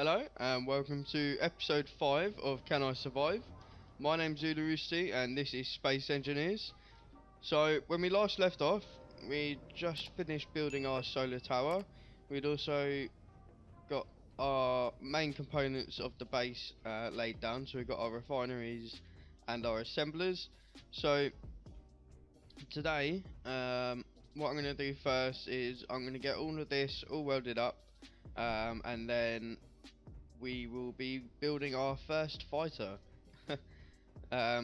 Hello and welcome to episode 5 of Can I Survive? My name's Zulu Roosti and this is Space Engineers. So when we last left off, we just finished building our solar tower. We'd also got our main components of the base laid down. So we've got our refineries and our assemblers. So today, what I'm going to do first is I'm going to get all of this all welded up, and then we will be building our first fighter.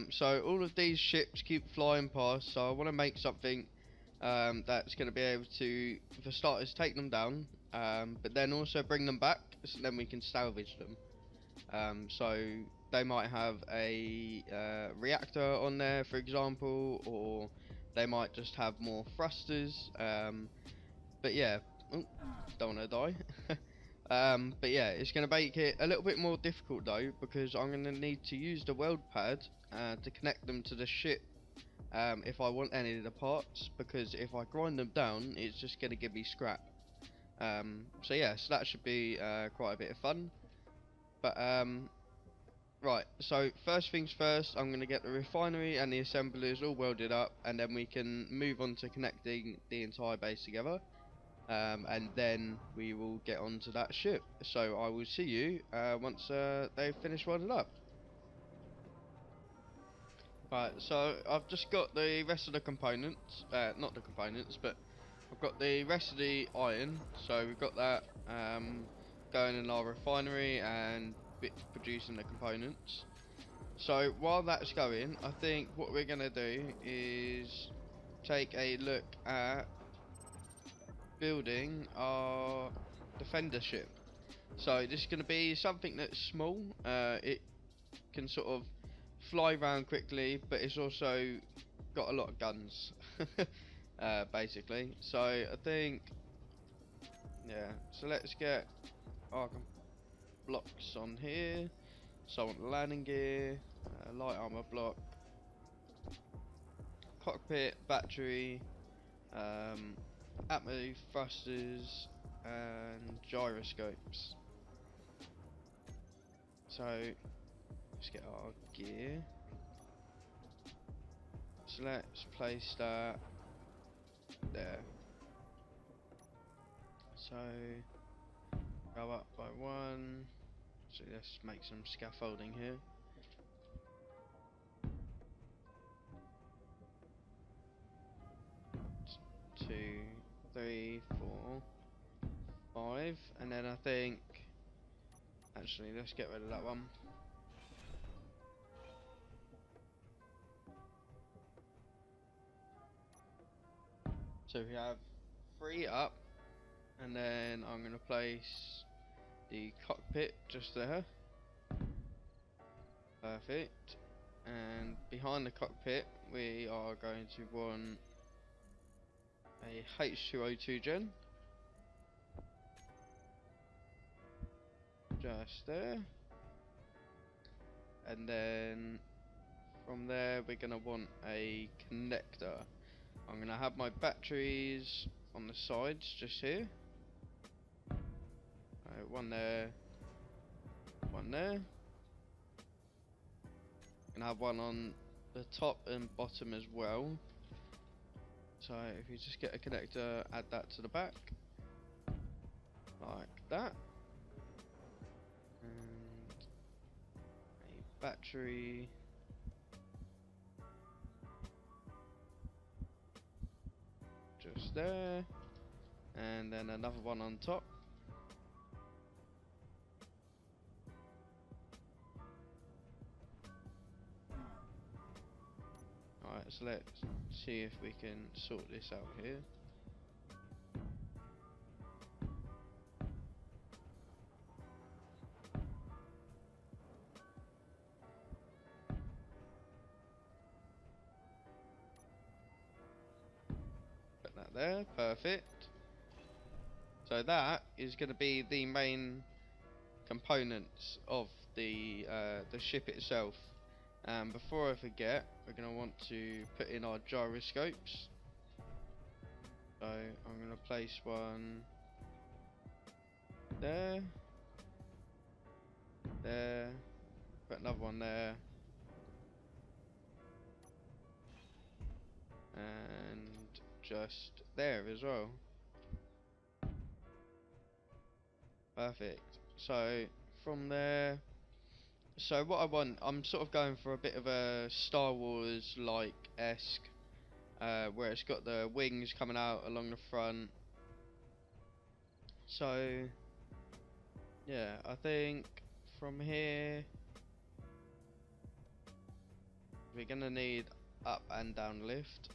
So all of these ships keep flying past, so I want to make something that's going to be able to, for starters, take them down, but then also bring them back, so then we can salvage them. So they might have a reactor on there, for example, or they might just have more thrusters. But yeah, oh, don't want to die. But yeah, it's going to make it a little bit more difficult though, because I'm going to need to use the weld pad to connect them to the ship if I want any of the parts, because if I grind them down, it's just going to give me scrap. So yeah, so that should be quite a bit of fun. But right, so first things first, I'm going to get the refinery and the assemblers all welded up, and then we can move on to connecting the entire base together. And then we will get onto that ship. So I will see you once they've finished welding up. Right, so I've just got the rest of the components, not the components, but I've got the rest of the iron. So we've got that going in our refinery and producing the components. So while that's going, I think what we're going to do is take a look at building our defender ship. So this is going to be something that's small. It can sort of fly around quickly, but it's also got a lot of guns, basically. So I think, yeah. So let's get our blocks on here. So I want landing gear, light armor block, cockpit, battery, atmo thrusters, and gyroscopes. So let's get our gear. So let's place that there. So go up by one. So let's make some scaffolding here. 2, 3, 4, 5, and then I think, actually let's get rid of that one. So we have 3 up, and then I'm going to place the cockpit just there. Perfect. And behind the cockpit we are going to want a H2O2 gen. Just there. And then from there we're going to want a connector. I'm going to have my batteries on the sides just here. One there, one there. And have one on the top and bottom as well. So if you just get a connector, add that to the back, like that. And a battery. Just there. And then another one on top. Alright, so let's see if we can sort this out here. Put that there, perfect. So that is going to be the main components of the ship itself. And before I forget, we're going to want to put in our gyroscopes. So I'm going to place one there, there. Put another one there. And just there as well. Perfect. So from there, so what I want, I'm sort of going for a bit of a Star Wars like esque, where it's got the wings coming out along the front. So yeah, I think from here we're gonna need up and down lift.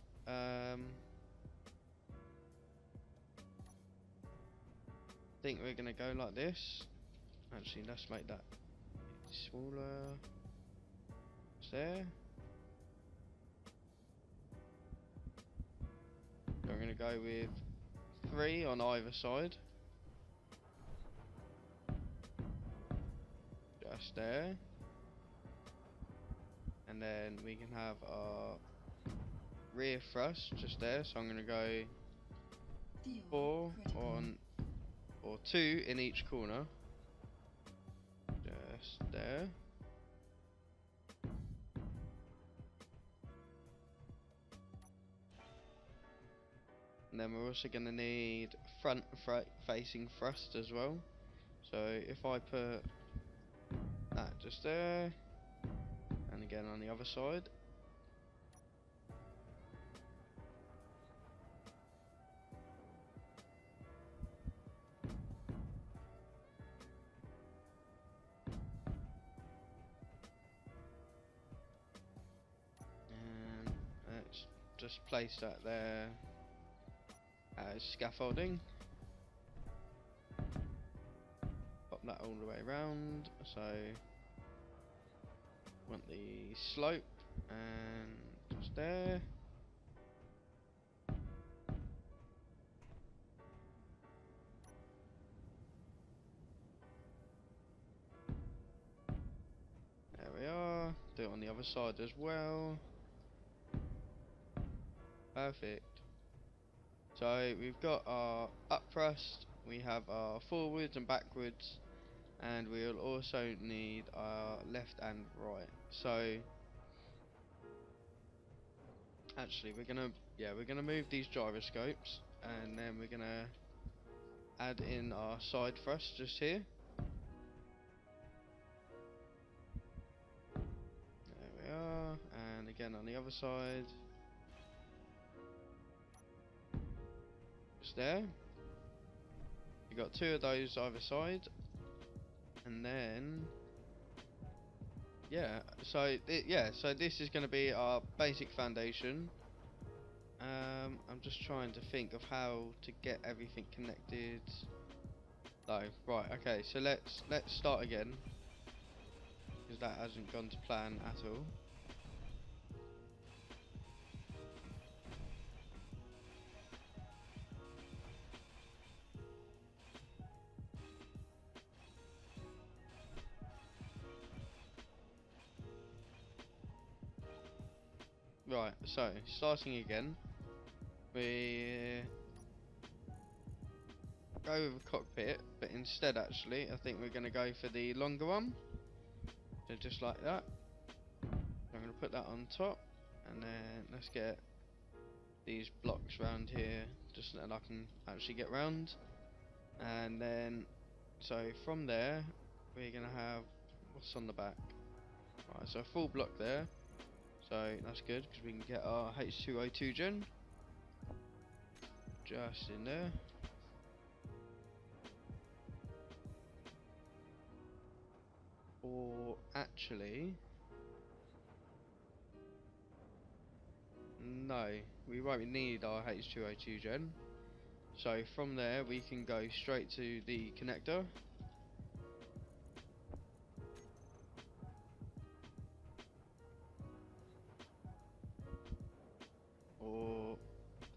Think we're gonna go like this. Actually, let's make that smaller. There. So I'm gonna go with 3 on either side. Just there. And then we can have our rear thrust just there. So I'm gonna go 4 on, or 2 in each corner. Just there. And then we're also going to need front facing thrust as well. So if I put that just there, and again on the other side. And let's just place that there as scaffolding. Pop that all the way around. So want the slope and just there. There we are. Do it on the other side as well. Perfect. So we've got our up thrust, we have our forwards and backwards, and we'll also need our left and right. So actually we're gonna move these gyroscopes, and then we're gonna add in our side thrust just here. There we are, and again on the other side. There, you got 2 of those either side, and then so this is going to be our basic foundation. I'm just trying to think of how to get everything connected. No, right, okay, so let's start again, because that hasn't gone to plan at all. Right, so starting again, we go with a cockpit, but instead actually I think we're going to go for the longer one. So just like that. I'm going to put that on top, and then let's get these blocks round here just so that I can actually get round. And then so from there we're going to have what's on the back. Right, so a full block there. So that's good because we can get our H2O2 gen just in there. Or actually, no, we won't need our H2O2 gen. So from there we can go straight to the connector. Or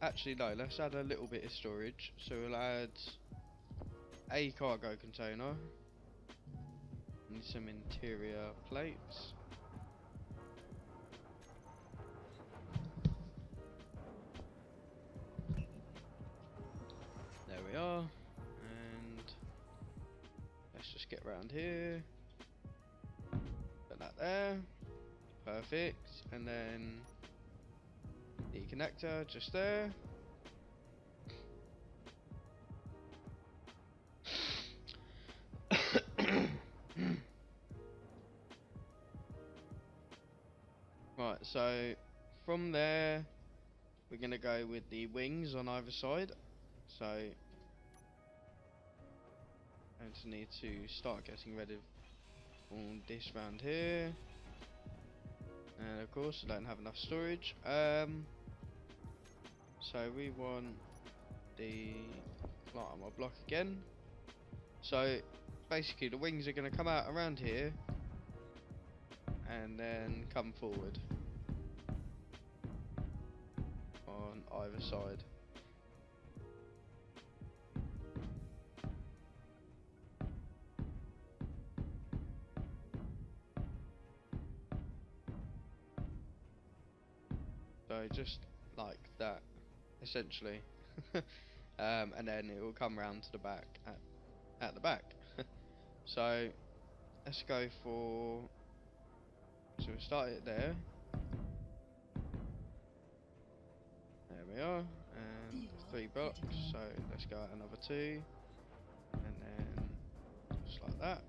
actually no, let's add a little bit of storage. So we'll add a cargo container and some interior plates. There we are, and let's just get round here. that there. Perfect. And then the connector just there. Right, so from there we're gonna go with the wings on either side. So I just need to start getting rid of all this round here. And of course I don't have enough storage. So we want the light on my block again. So basically the wings are going to come out around here and then come forward on either side. So just like that, essentially. And then it will come round to the back at the back. So let's go for, so we'll start it there. There we are, and 3 blocks, so let's go out another 2, and then just like that.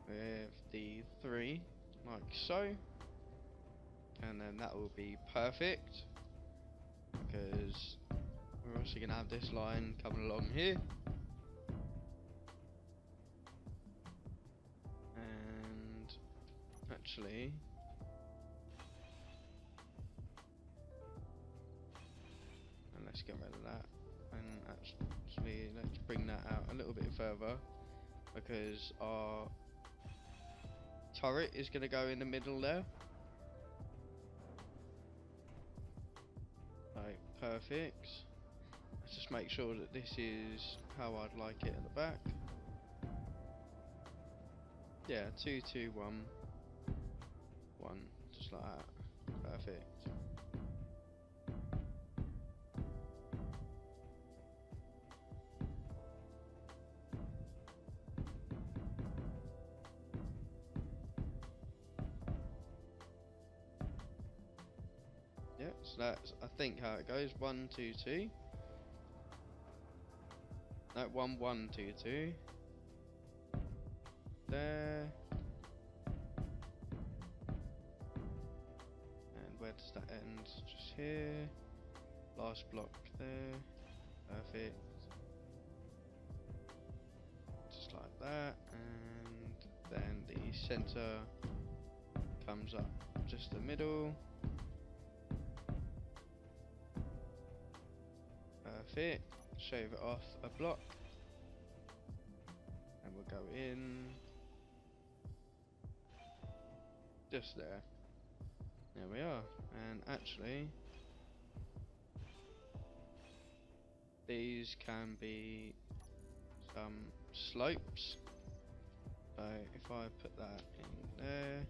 With the 3, like so. And then that will be perfect, because we're also going to have this line coming along here. And actually, and let's get rid of that. And actually, let's bring that out a little bit further, because our turret is going to go in the middle there. Right, perfect. Let's just make sure that this is how I'd like it at the back. Yeah, 2, 2, 1, 1, just like that. Perfect. Yeah, so that's, I think, how it goes. 1, 2, 2. No, 1, 1, 2, 2. There. And where does that end? Just here. Last block there. Perfect. Just like that. And then the center comes up just the middle. Perfect. Shave it off a block. And we'll go in just there. There we are. And actually, these can be some slopes. So if I put that in there,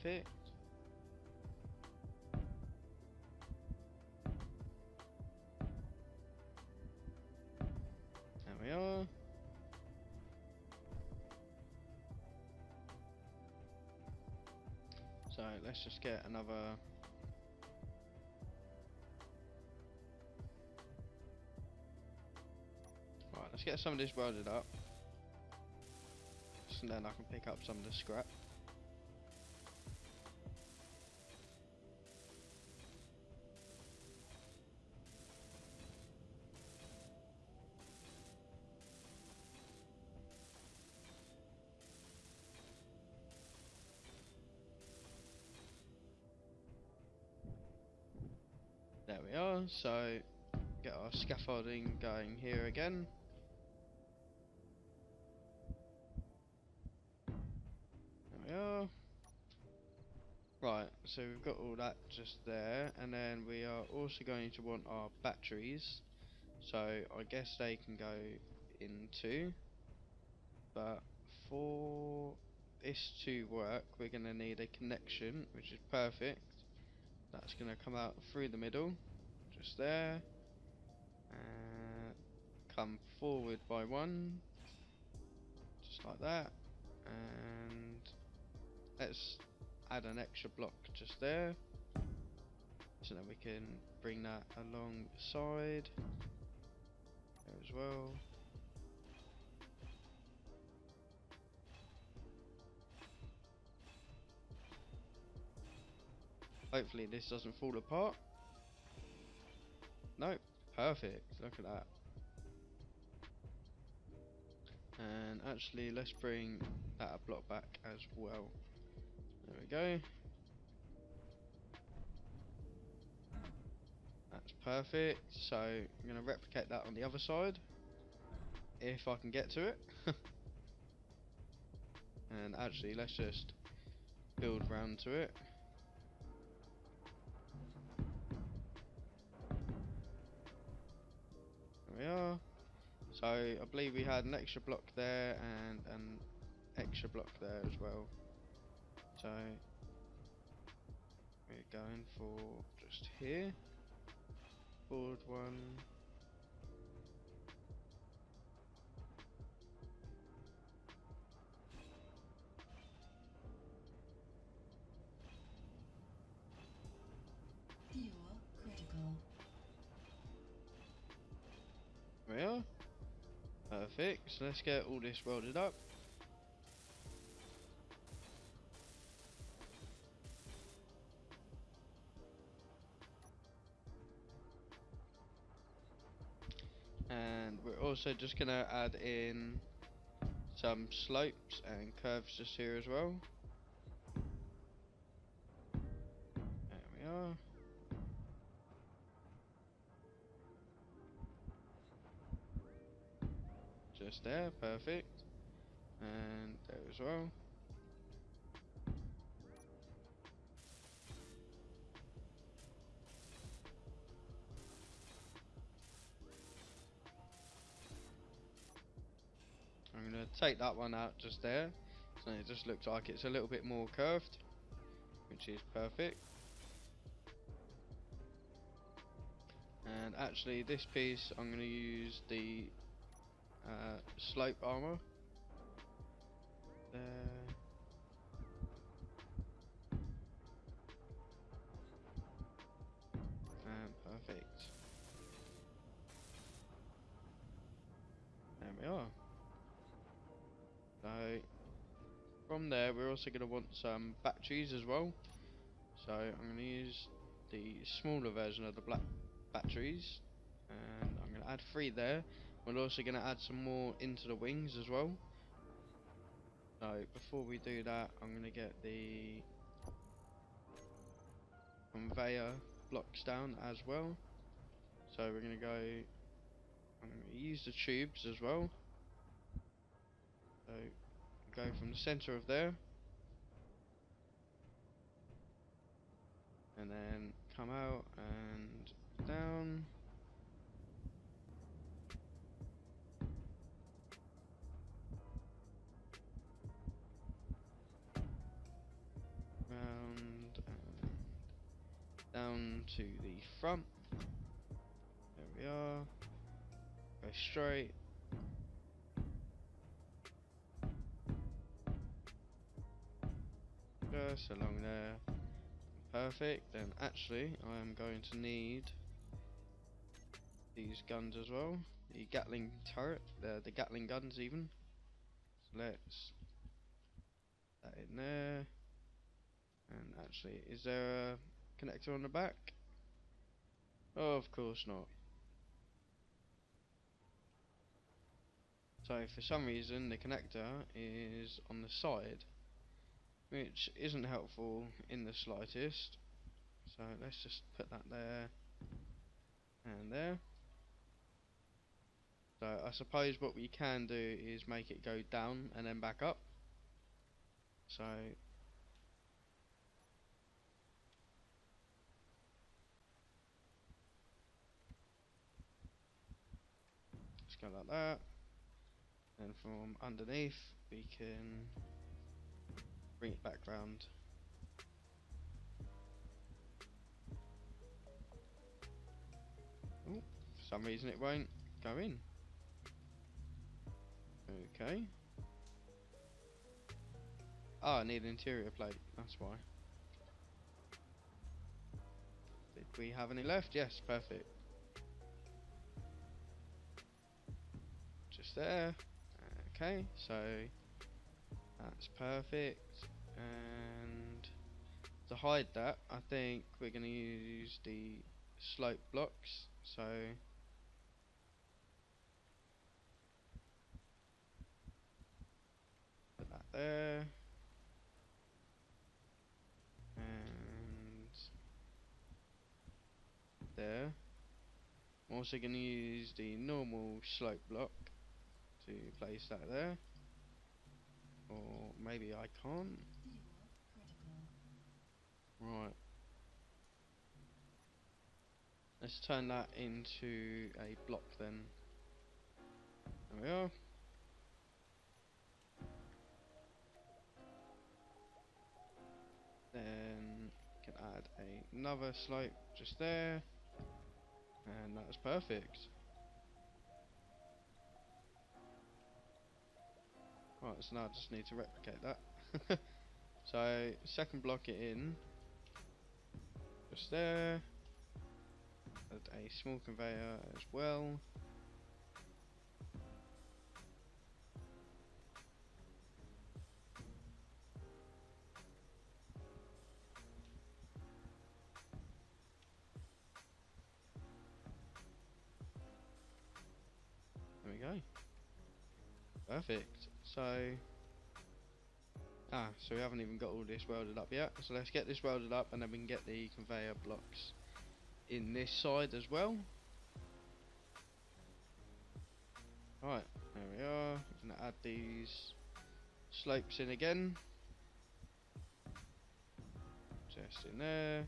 perfect. There we are. So let's just get another. Right, let's get some of this welded up. And then I can pick up some of the scrap. There we are, so get our scaffolding going here again. There we are. Right, so we've got all that just there, and then we are also going to want our batteries. So I guess they can go in too, but for this to work, we're going to need a connection, which is perfect. That's going to come out through the middle, just there. Come forward by one, just like that. And let's add an extra block just there, so that we can bring that along the side there as well. Hopefully this doesn't fall apart. Nope, perfect, look at that. And actually let's bring that a block back as well. There we go. That's perfect. So I'm going to replicate that on the other side, if I can get to it. And actually let's just build round to it. There we are. So I believe we had an extra block there and an extra block there as well. So we're going for just here. Forward one. Fuel critical. There we are. Perfect. So let's get all this welded up. And we're also just gonna add in some slopes and curves just here as well. There we are. Just there, perfect. And there as well. I'm going to take that one out just there, so it just looks like it's a little bit more curved, which is perfect. And actually this piece I'm going to use the slope armor there. And perfect. There we are. So from there we're also going to want some batteries as well. So I'm going to use the smaller version of the black batteries, and I'm going to add 3 there. We're also going to add some more into the wings as well. So before we do that, I'm going to get the conveyor blocks down as well. So we're going to go, I'm going to use the tubes as well. So go from the center of there, and then come out and down. Round and down to the front. There we are. Go straight. Just along there. Perfect. Then actually I am going to need these guns as well. The Gatling turret, the Gatling guns even. So let's put that in there. And actually, is there a connector on the back? Oh, of course not. So for some reason the connector is on the side, which isn't helpful in the slightest. So let's just put that there and there. So I suppose what we can do is make it go down and then back up. So let's go like that. And from underneath we can bring it back round. Oh, for some reason it won't go in. Okay. Oh, I need an interior plate, that's why. Did we have any left? Yes, perfect. Just there. Okay, so that's perfect. And to hide that, I think we're going to use the slope blocks. So put that there. And there. I'm also going to use the normal slope block to place that there. Or maybe I can't. Right. Let's turn that into a block then. There we are. Then can add another slope just there. And that's perfect. Right, so now I just need to replicate that. So, second block it in. Just there. Add a small conveyor as well. There we go. Perfect. So we haven't even got all this welded up yet. So let's get this welded up and then we can get the conveyor blocks in this side as well. Right, there we are. I'm gonna add these slopes in again. Just in there.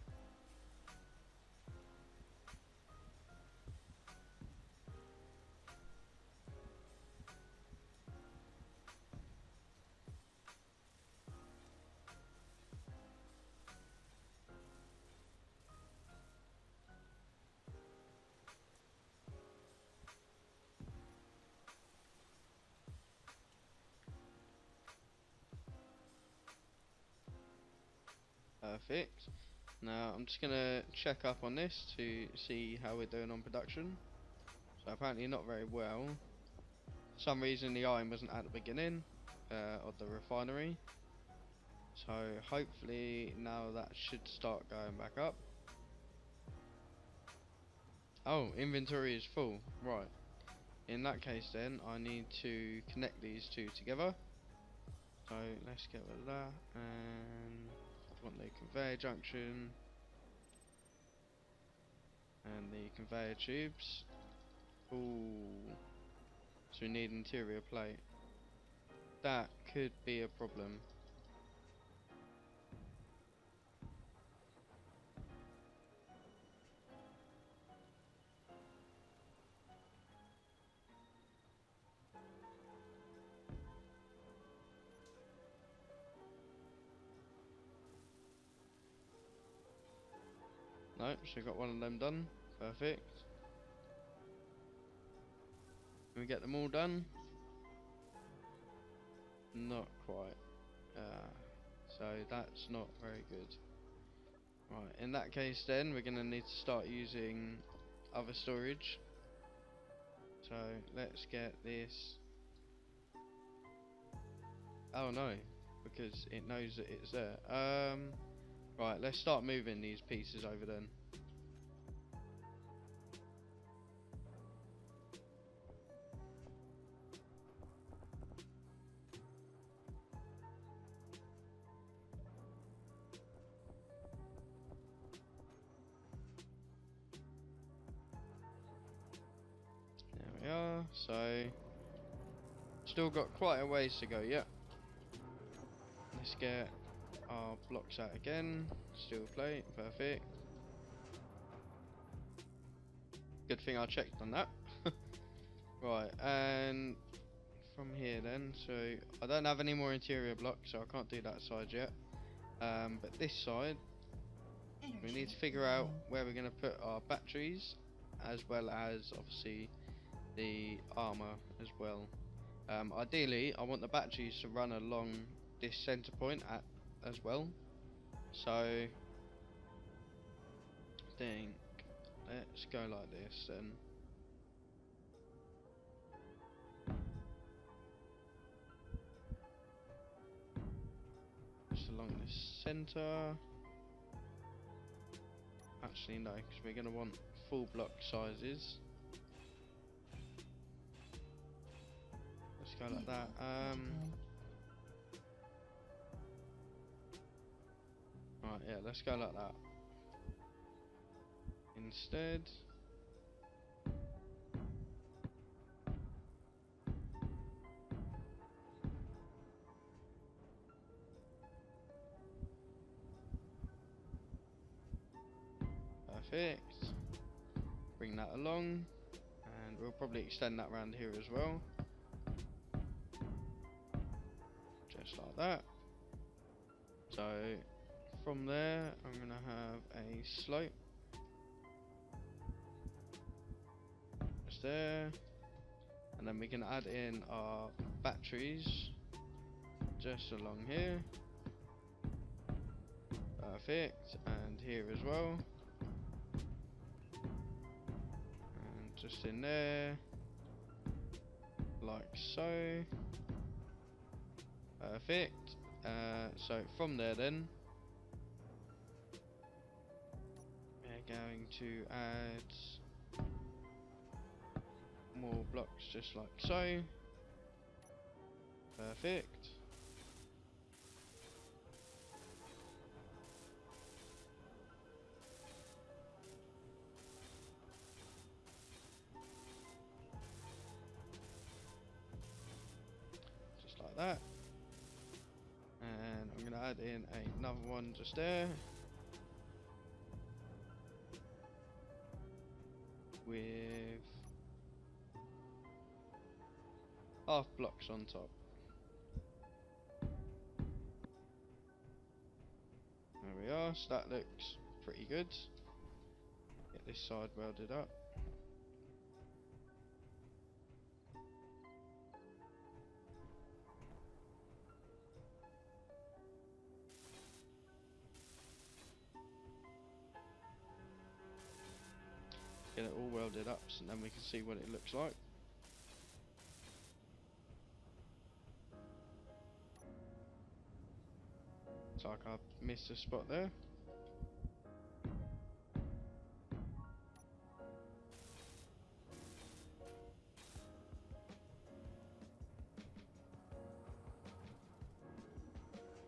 Perfect. Now I'm just gonna check up on this to see how we're doing on production. So apparently not very well. For some reason the iron wasn't at the beginning of the refinery. So hopefully now that should start going back up. Oh, inventory is full. Right. In that case then I need to connect these two together. So let's get rid of that, and I want the conveyor junction and the conveyor tubes. Ooh. So we need interior plate. That could be a problem. Nope, so we got one of them done. Perfect. Can we get them all done? Not quite. So that's not very good. Right, in that case then we're going to need to start using other storage. So let's get this. Oh no, because it knows that it's there. Right, let's start moving these pieces over then. There we are. So still got quite a ways to go yet. Let's get our blocks out again. Steel plate, perfect. Good thing I checked on that. Right, and from here then. So I don't have any more interior blocks, so I can't do that side yet. But this side, we need to figure out where we're going to put our batteries, as well as obviously the armor as well. Ideally, I want the batteries to run along this center point as well. So I think let's go like this then. Just along this center. Actually no, because we're going to want full block sizes. Let's go like that. Right, yeah, let's go like that. Instead, perfect. Bring that along, and we'll probably extend that around here as well. Just like that. So from there, I'm gonna have a slope. Just there, and then we can add in our batteries just along here. Perfect, and here as well. And just in there, like so. Perfect. So from there then, we're going to add more blocks just like so. Perfect. Just like that. And I'm going to add in another one just there. With half blocks on top. There we are, so that looks pretty good. Get this side welded up. Get it all welded up so then we can see what it looks like. Looks like I've missed a spot there.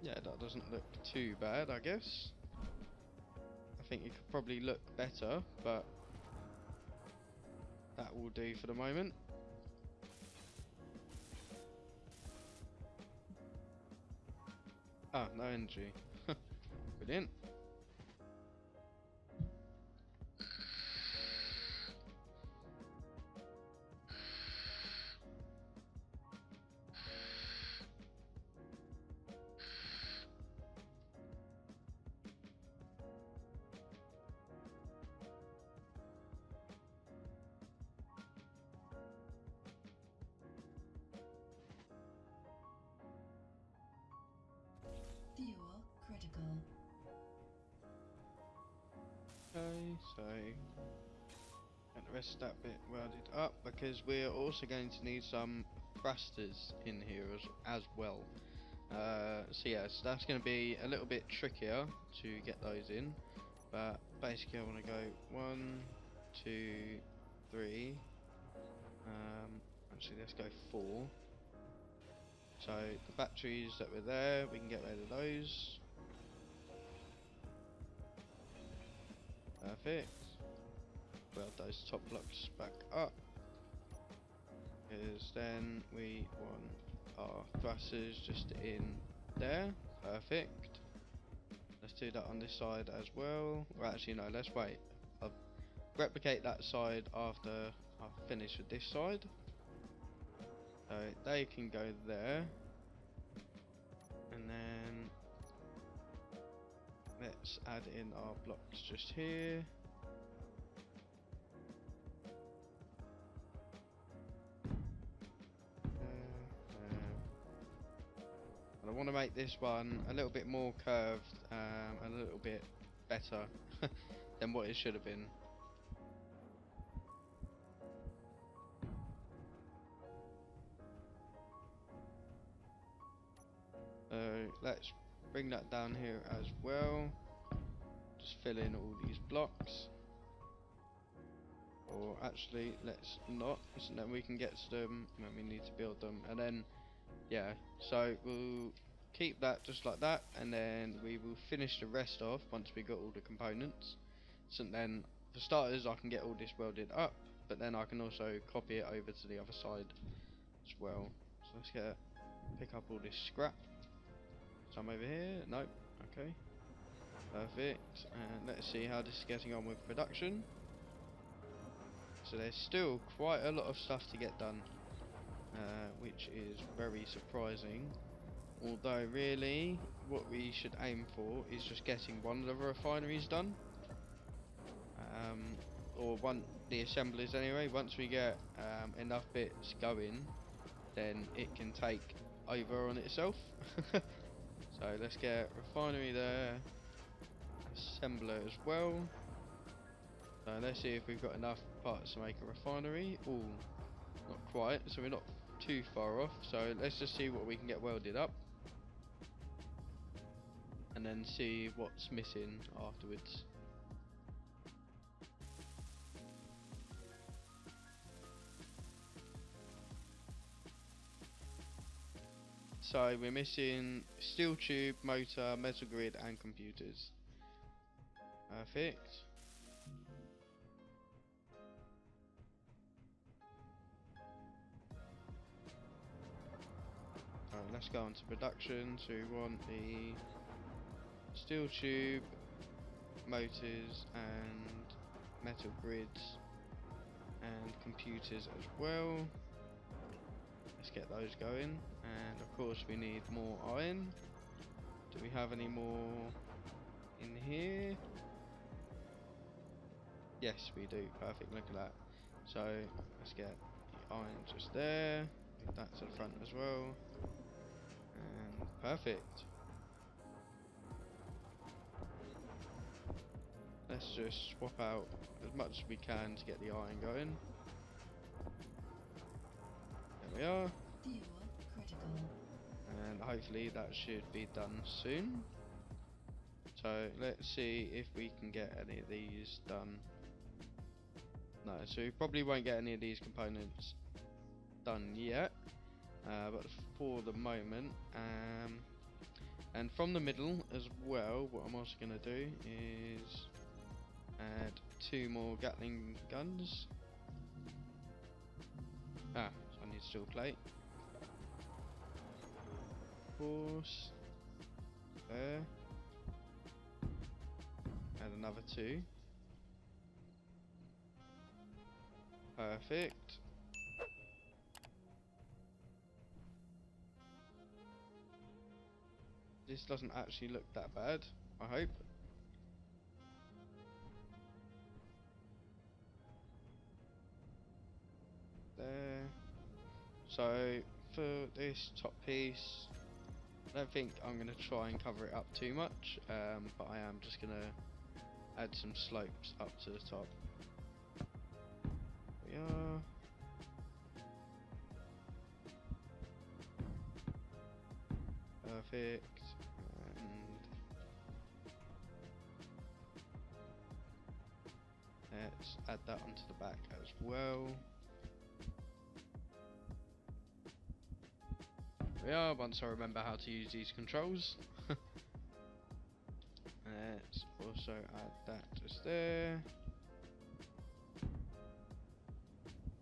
Yeah, that doesn't look too bad, I guess. I think it could probably look better, but that will do for the moment. Ah, no energy. Brilliant. Fuel critical. Okay, so get the rest of that bit welded up because we're also going to need some thrusters in here as well. So yeah, so that's going to be a little bit trickier to get those in, but basically I want to go 1, 2, 3. Actually, let's go 4. So the batteries that were there, we can get rid of those. Perfect. Weld those top blocks back up, because then we want our thrusters just in there. Perfect. Let's do that on this side as well. Or actually no, let's wait. I'll replicate that side after I've finished with this side. So they can go there. And then let's add in our blocks just here. And I want to make this one a little bit more curved, and a little bit better than what it should have been. So let's bring that down here as well. Just fill in all these blocks. Or actually, let's not, so then we can get to them when we need to build them. And then, yeah, so we'll keep that just like that, and then we will finish the rest off once we got all the components. So then, for starters, I can get all this welded up, but then I can also copy it over to the other side as well. So let's pick up all this scrap. Some over here, nope, okay, perfect. And let's see how this is getting on with production. So there's still quite a lot of stuff to get done, which is very surprising. Although really, what we should aim for is just getting one of the refineries done, or the assemblies anyway. Once we get enough bits going, then it can take over on itself. So let's get refinery there, assembler as well. So let's see if we've got enough parts to make a refinery. Ooh, not quite, so we're not too far off. So let's just see what we can get welded up, and then see what's missing afterwards. So we're missing steel tube, motor, metal grid and computers. Perfect. Alright, let's go on to production. So we want the steel tube, motors and metal grids and computers as well. Let's get those going, and of course we need more iron. Do we have any more in here? Yes, we do. Perfect, look at that. So let's get the iron just there, move that to the front as well, and perfect. Let's just swap out as much as we can to get the iron going. There we are. Fuel critical. And hopefully that should be done soon. So let's see if we can get any of these done. No, so we probably won't get any of these components done yet, but for the moment, and from the middle as well, what I'm also going to do is add 2 more Gatling guns. So I need steel plate. Of course, there. Add another 2. Perfect. This doesn't actually look that bad, I hope. There. So for this top piece, I don't think I'm going to try and cover it up too much, but I am just going to add some slopes up to the top. There we are. Perfect. And let's add that onto the back as well. We are, once I remember how to use these controls. Let's also add that just there.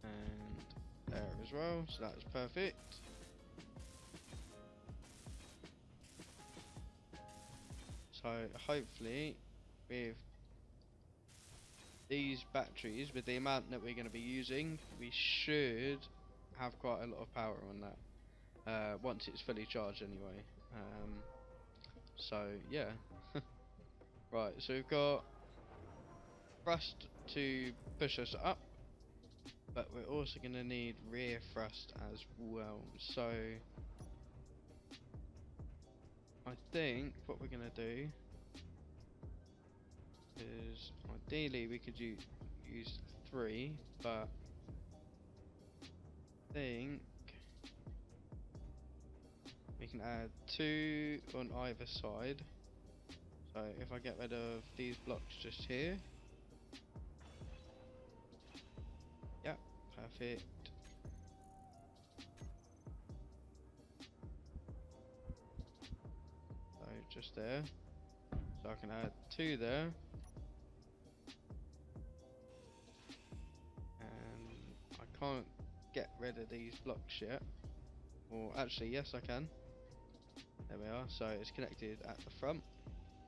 And there as well, so that's perfect. So hopefully with these batteries, with the amount that we're going to be using, we should have quite a lot of power on that. Once it's fully charged anyway. So yeah. Right, so we've got thrust to push us up, but we're also going to need rear thrust as well. So I think what we're going to do is ideally we could use 3, but I think we can add 2 on either side. So if I get rid of these blocks just here, yep, perfect. So just there, so I can add 2 there, and I can't get rid of these blocks yet, or actually yes I can. There we are, so it's connected at the front.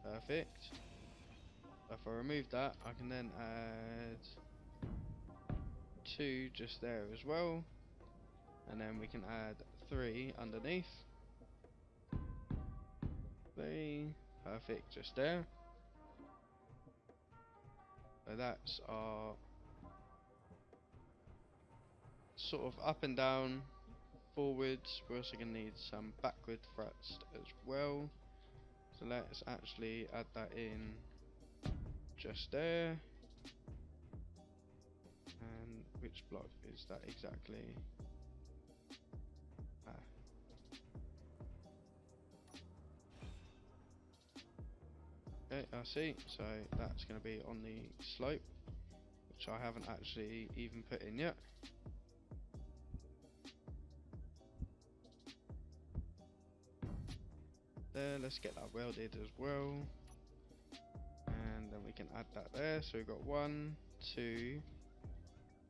Perfect. So if I remove that, I can then add 2 just there as well, and then we can add 3 underneath. 3, perfect, just there. So that's our sort of up and down, forwards. We're also going to need some backward thrust as well. So let's actually add that in just there. And which block is that exactly? Okay, I see. So that's going to be on the slope, which I haven't actually even put in yet. There, let's get that welded as well. And then we can add that there. So we've got 1, 2.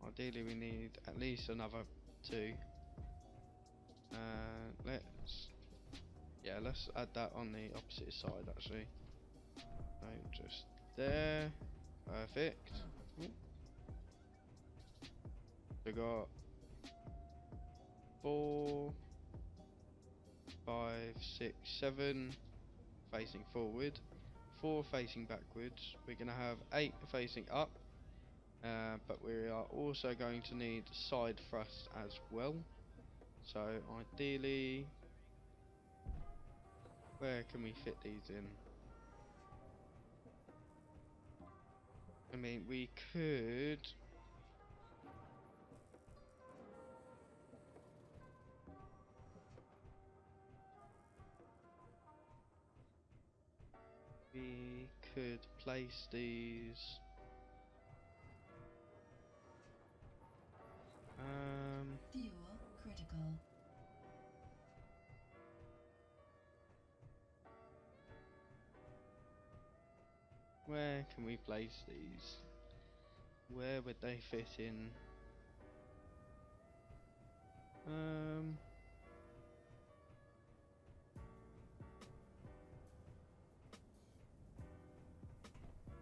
Ideally we need at least another 2. Let's add that on the opposite side actually. So just there. Perfect. Ooh. We got 4, 5, 6, 7 facing forward, 4 facing backwards. We're going to have 8 facing up, but we are also going to need side thrust as well. So ideally, where can we fit these in? I mean, we could place these Fuel critical. where can we place these? Where would they fit in? I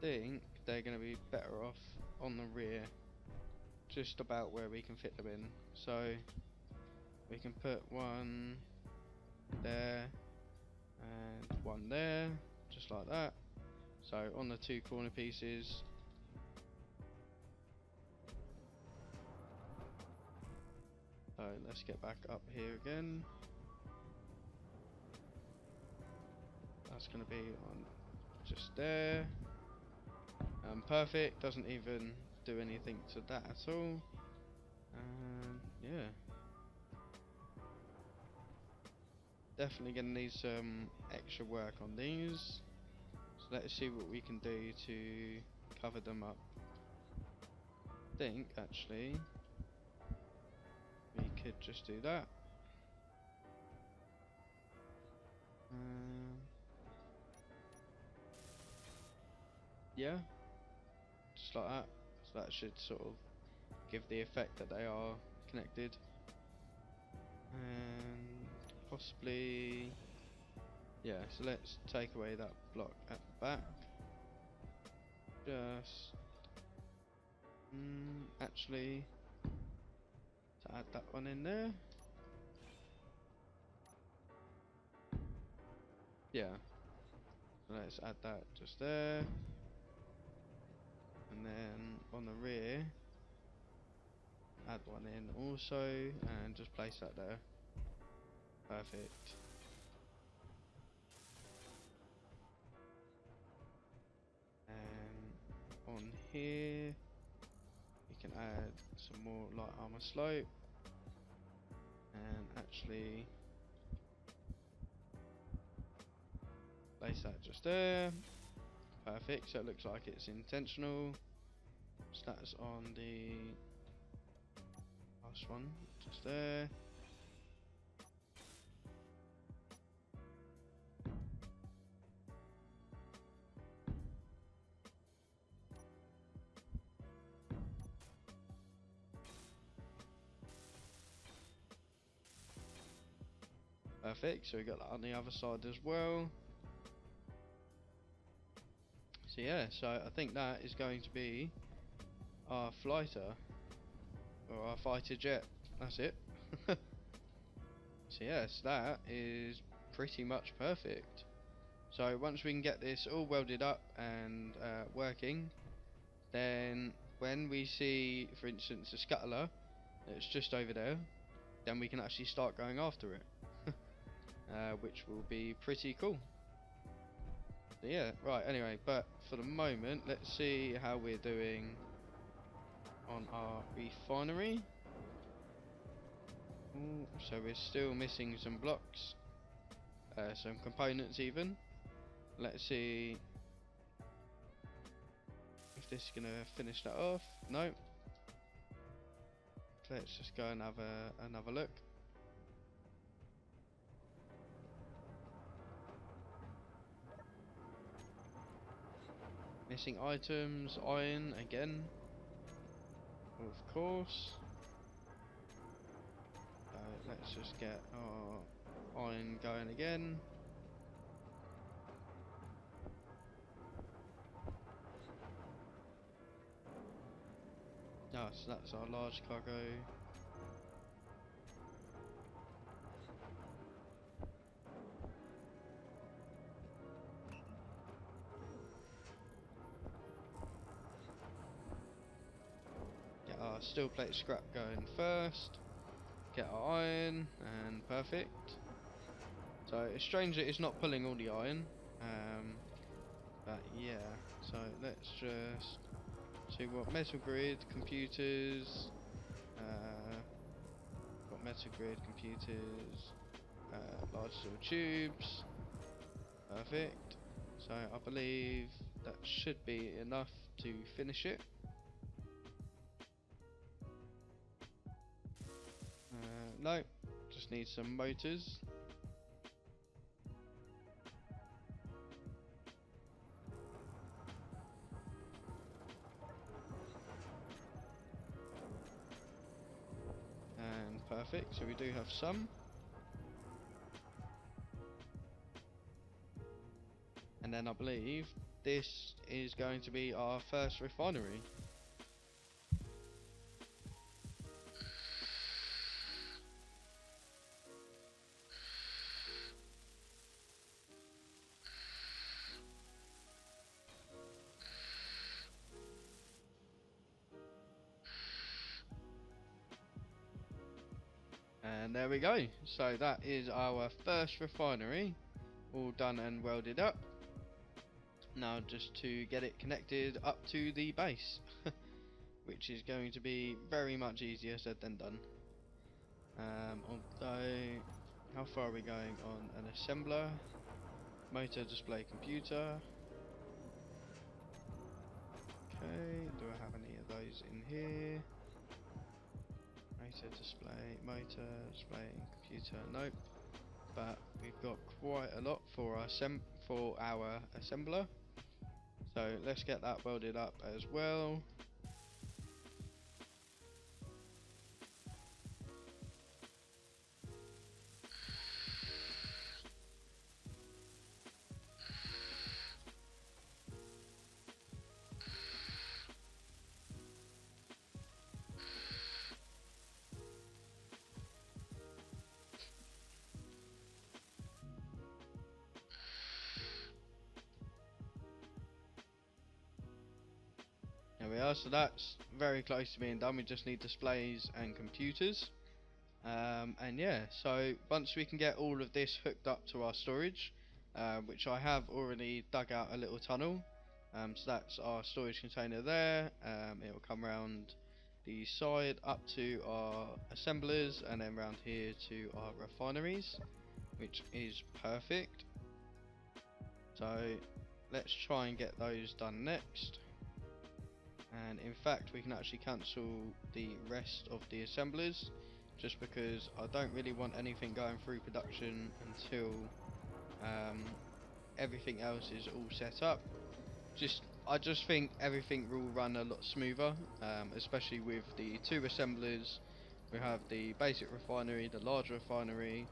think they're going to be better off on the rear, just about where we can fit them in. So we can put 1 there and 1 there, just like that. So on the 2 corner pieces. So let's get back up here again. That's going to be on just there. Perfect, doesn't even do anything to that at all. Yeah. Definitely going to need some extra work on these. So let's see what we can do to cover them up. I think actually we could just do that. Yeah, just like that. So that should sort of give the effect that they are connected. And possibly, yeah, so let's take away that block at the back. Just actually So add that one in there. Yeah. So let's add that just there. And then on the rear, add one in also, and just place that there. Perfect. And on here, you can add some more light armor slope. And actually, place that just there. Perfect, so it looks like it's intentional. Status on the last one, just there. Perfect, so we got that on the other side as well. So yeah, so I think that is going to be our fighter, or our fighter jet. That's it. So yes, that is pretty much perfect. So once we can get this all welded up and working, then when we see, for instance, a scuttler that's just over there, then we can actually start going after it, which will be pretty cool. So yeah, right, anyway, but for the moment, let's see how we're doing on our refinery. Ooh, so we're still missing some blocks, some components even. Let's see if this is going to finish that off. No. Let's just go and have another look. Missing items, iron again, of course. Let's just get our iron going again. Ah, so that's our large cargo. Get our steel plate scrap going first. Get our iron, and perfect. So it's strange that it's not pulling all the iron, but yeah. So let's just see what metal grid computers. Got metal grid computers, large steel tubes. Perfect. So I believe that should be enough to finish it. No, just need some motors. And perfect, so we do have some. And then I believe this is going to be our first refinery. And there we go. So that is our first refinery, all done and welded up. Now just to get it connected up to the base, which is going to be very much easier said than done. Although, how far are we going on an assembler? Motor display computer. Okay, do I have any of those in here? Motor display computer, nope. But we've got quite a lot for our assembler. So let's get that welded up as well. we are. So that's very close to being done. We just need displays and computers. And yeah, so once we can get all of this hooked up to our storage, which I have already dug out a little tunnel. So that's our storage container there. It will come around the side up to our assemblers and then round here to our refineries, which is perfect. So let's try and get those done next. And in fact we can actually cancel the rest of the assemblers, just because I don't really want anything going through production until everything else is all set up. I just think everything will run a lot smoother, especially with the two assemblers. We have the basic refinery, the large refinery,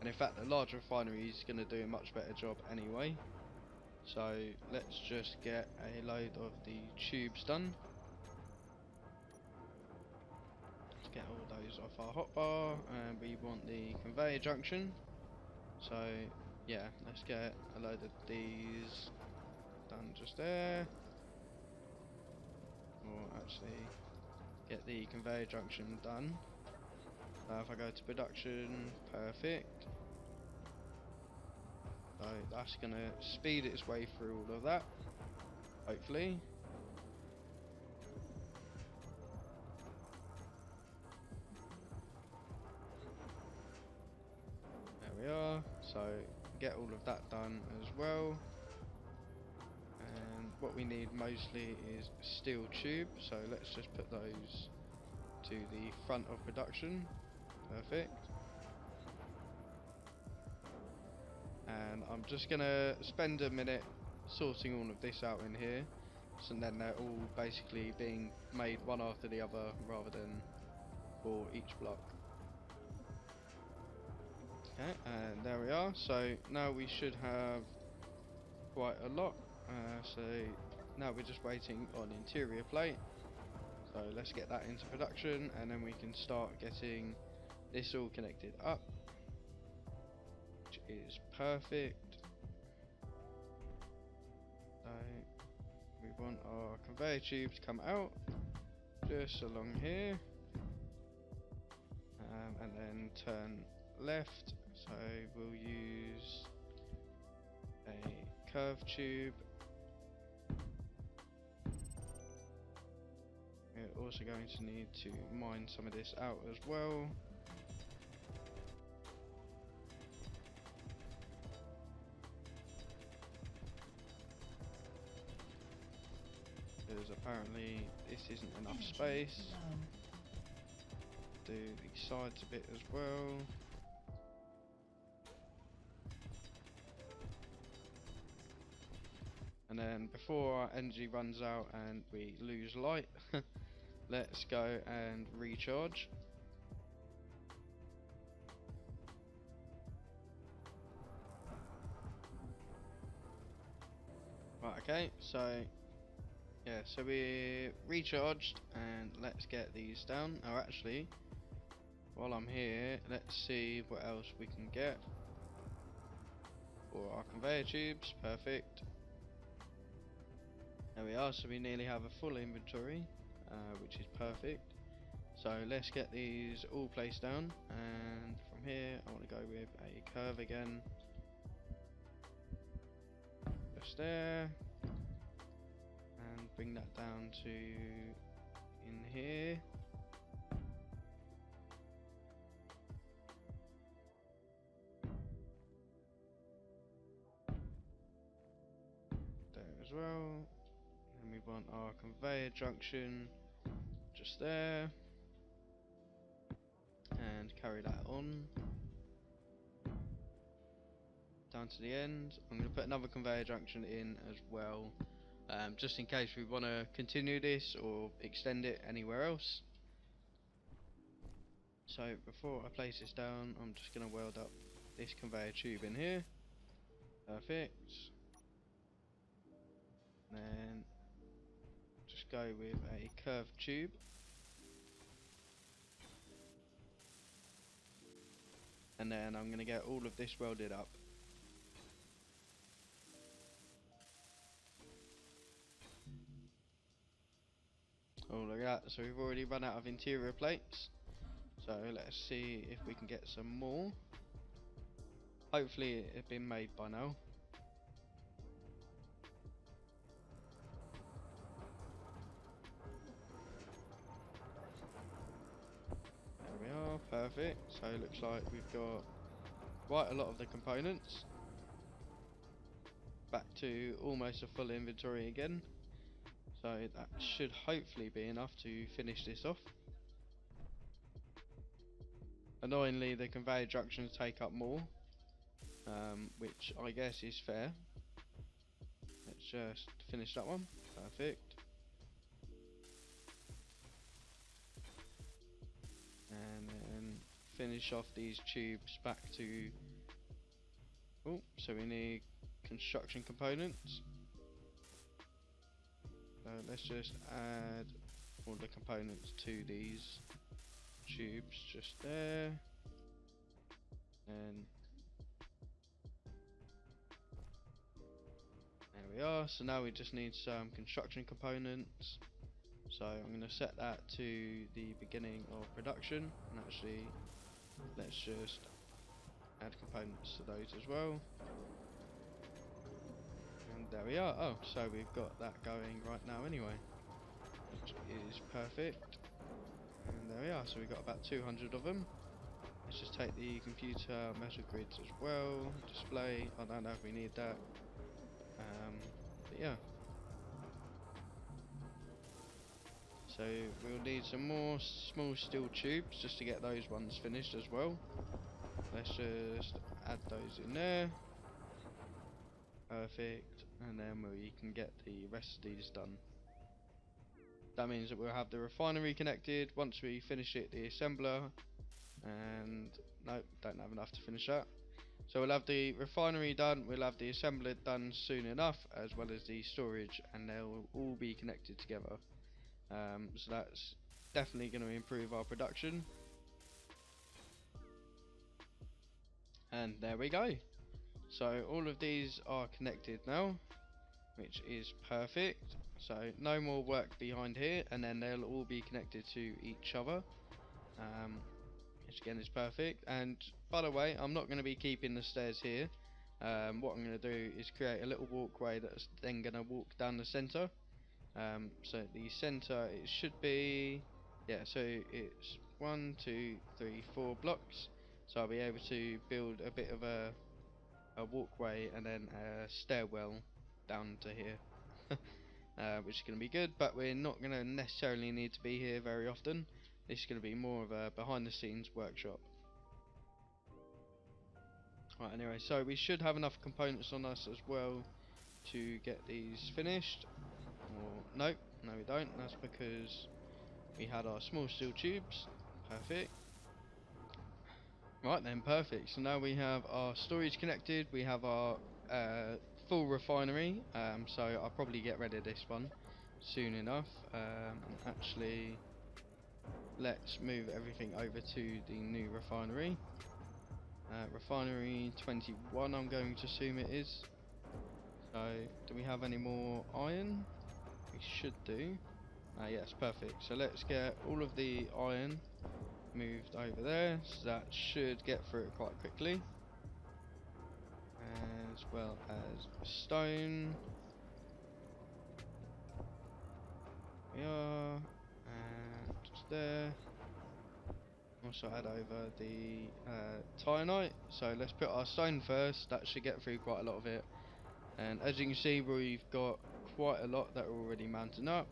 and in fact the large refinery is going to do a much better job anyway. So let's just get a load of the tubes done. Let's get all those off our hotbar, and we want the conveyor junction. So yeah, let's get a load of these done just there. Or actually get the conveyor junction done. If I go to production, perfect. So that's going to speed its way through all of that, hopefully. There we are. So get all of that done as well. And what we need mostly is steel tube, so let's just put those to the front of production. Perfect. And I'm just gonna spend a minute sorting all of this out in here, so then they're all basically being made one after the other rather than for each block. Okay, and there we are. So now we should have quite a lot. So now we're just waiting on interior plate. So let's get that into production, and then we can start getting this all connected up, which is perfect. So we want our conveyor tubes to come out just along here, and then turn left. So we'll use a curve tube. We're also going to need to mine some of this out as well. Because apparently this isn't enough space. Do the sides a bit as well. And then before our energy runs out and we lose light, let's go and recharge. Right, okay, so yeah, so we're recharged, and let's get these down. Oh, actually, while I'm here, let's see what else we can get for our conveyor tubes. Perfect. There we are, so we nearly have a full inventory, which is perfect. So let's get these all placed down, and from here I want to go with a curve again, just there, and bring that down to in here. There as well. And we want our conveyor junction just there, and carry that on down to the end. I'm going to put another conveyor junction in as well, just in case we want to continue this or extend it anywhere else. So before I place this down, I'm just going to weld up this conveyor tube in here. Perfect. Then just go with a curved tube. And then I'm going to get all of this welded up. Oh, look at that. So we've already run out of interior plates. So let's see if we can get some more. Hopefully it's been made by now. There we are, perfect. So it looks like we've got quite a lot of the components. Back to almost a full inventory again. So that should hopefully be enough to finish this off. Annoyingly, the conveyor junctions take up more, which I guess is fair. Let's just finish that one. Perfect. And then finish off these tubes back to... Oh, so we need construction components. So let's just add all the components to these tubes just there. And there we are. So now we just need some construction components. So I'm going to set that to the beginning of production, and actually let's just add components to those as well. And there we are. Oh, so we've got that going right now anyway, which is perfect. And there we are. So we've got about 200 of them. Let's just take the computer metal grids as well. Display. I don't know if we need that. But yeah. So we'll need some more small steel tubes just to get those ones finished as well. Let's just add those in there. Perfect. And then we can get the rest of these done. That means that we'll have the refinery connected. Once we finish it, the assembler. And no, don't have enough to finish that. So we'll have the refinery done, we'll have the assembler done soon enough, as well as the storage, and they'll all be connected together. So that's definitely going to improve our production. And there we go. So all of these are connected now, which is perfect. So no more work behind here, and then they'll all be connected to each other, which again is perfect. And by the way, I'm not going to be keeping the stairs here. What I'm going to do is create a little walkway that's then going to walk down the centre. So the centre, it should be, yeah, so it's 1, 2, 3, 4 blocks. So I'll be able to build a bit of a walkway and then a stairwell down to here. Which is going to be good, but we're not going to necessarily need to be here very often. This is going to be more of a behind the scenes workshop. Right, anyway, so we should have enough components on us as well to get these finished. Or no, we don't. That's because we had our small steel tubes. Perfect. Right then, perfect. So now we have our storage connected. We have our full refinery. So I'll probably get rid of this one soon enough. And actually, let's move everything over to the new refinery. Refinery 21, I'm going to assume it is. So, do we have any more iron? We should do. Yes, perfect. So let's get all of the iron moved over there. So that should get through it quite quickly. As well as stone. We are. And just there. Also add over the titanite. So let's put our stone first. That should get through quite a lot of it. And as you can see, we've got quite a lot that are already mounting up,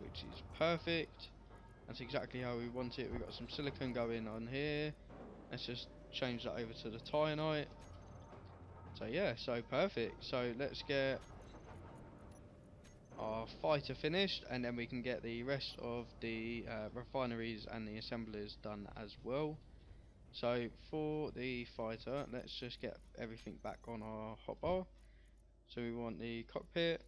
which is perfect. That's exactly how we want it. We've got some silicon going on here. Let's just change that over to the titanite. So yeah, so perfect. So let's get our fighter finished, and then we can get the rest of the refineries and the assemblers done as well. So for the fighter, let's just get everything back on our hotbar. So we want the cockpit.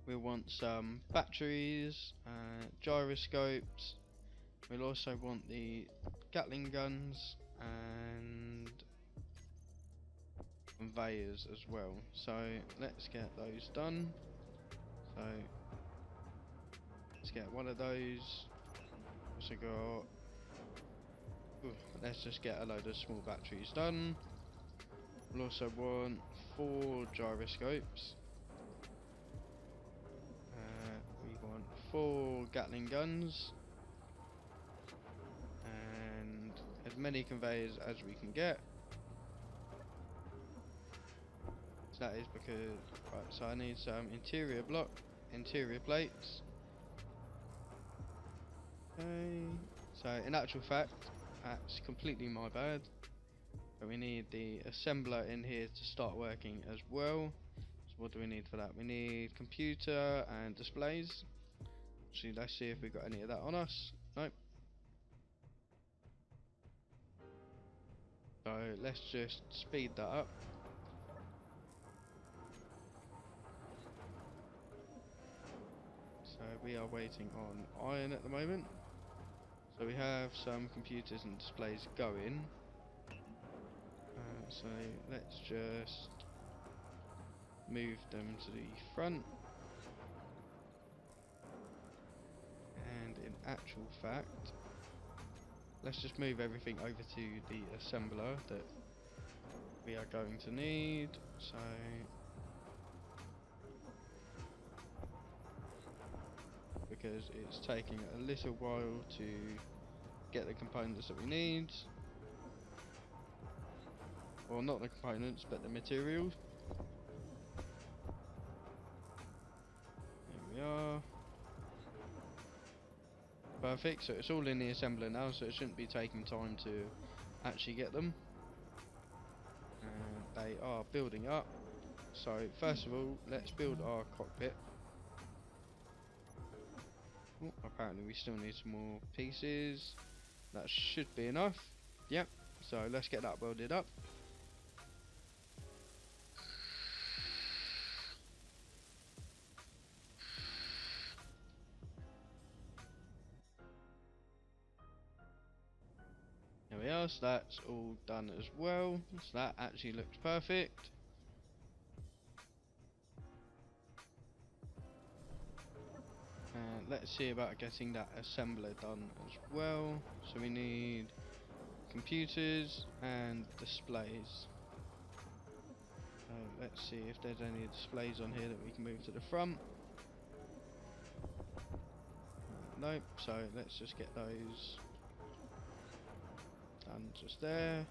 We want some batteries, gyroscopes. We'll also want the Gatling guns and conveyors as well. So let's get those done. So let's get one of those. Also got. Let's just get a load of small batteries done. We'll also want 4 gyroscopes. We want 4 Gatling guns. And as many conveyors as we can get. So that is because, right, so I need some interior plates. Okay, so in actual fact, that's completely my bad. But we need the assembler in here to start working as well. So what do we need for that? We need computer and displays. So let's see if we've got any of that on us. Nope. So let's just speed that up. So we are waiting on iron at the moment. So we have some computers and displays going. So let's just move them to the front. And in actual fact, let's just move everything over to the assembler that we are going to need. So because it's taking a little while to get the components that we need. Well, not the components, but the materials. There we are. Perfect, so it's all in the assembler now, so it shouldn't be taking time to actually get them. And they are building up. So first of all, let's build our cockpit. Oh, apparently we still need some more pieces. That should be enough. Yep, so let's get that welded up. There we are, so that's all done as well. So that actually looks perfect. And let's see about getting that assembler done as well. So we need computers and displays. So let's see if there's any displays on here that we can move to the front. Nope, so let's just get those done just there.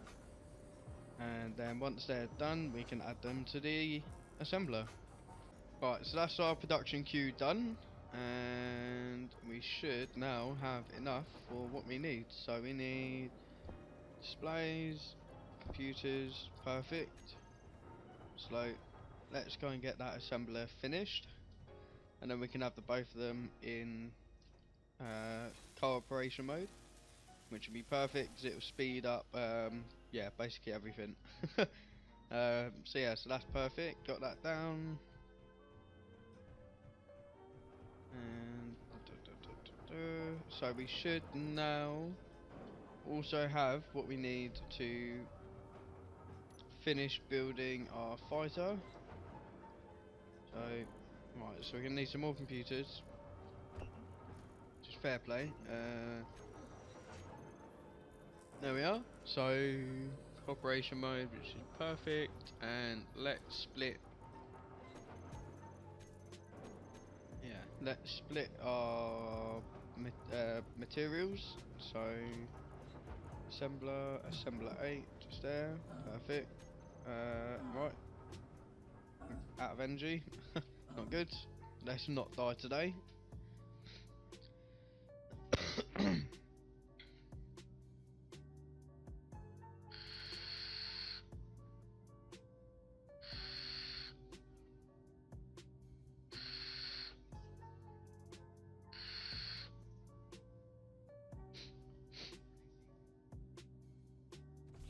And then once they're done, we can add them to the assembler. Right, so that's our production queue done. And we should now have enough for what we need. So we need displays, computers, perfect. So let's go and get that assembler finished, and then we can have the both of them in cooperation mode, which would be perfect because it will speed up yeah, basically everything. So yeah, so that's perfect, got that down. And so we should now also have what we need to finish building our fighter. So right, so we're gonna need some more computers. Just fair play. There we are. So cooperation mode, which is perfect, and let's split. Yeah, let's split our materials. So assembler 8, just there, perfect. Right, out of energy, not good. Let's not die today.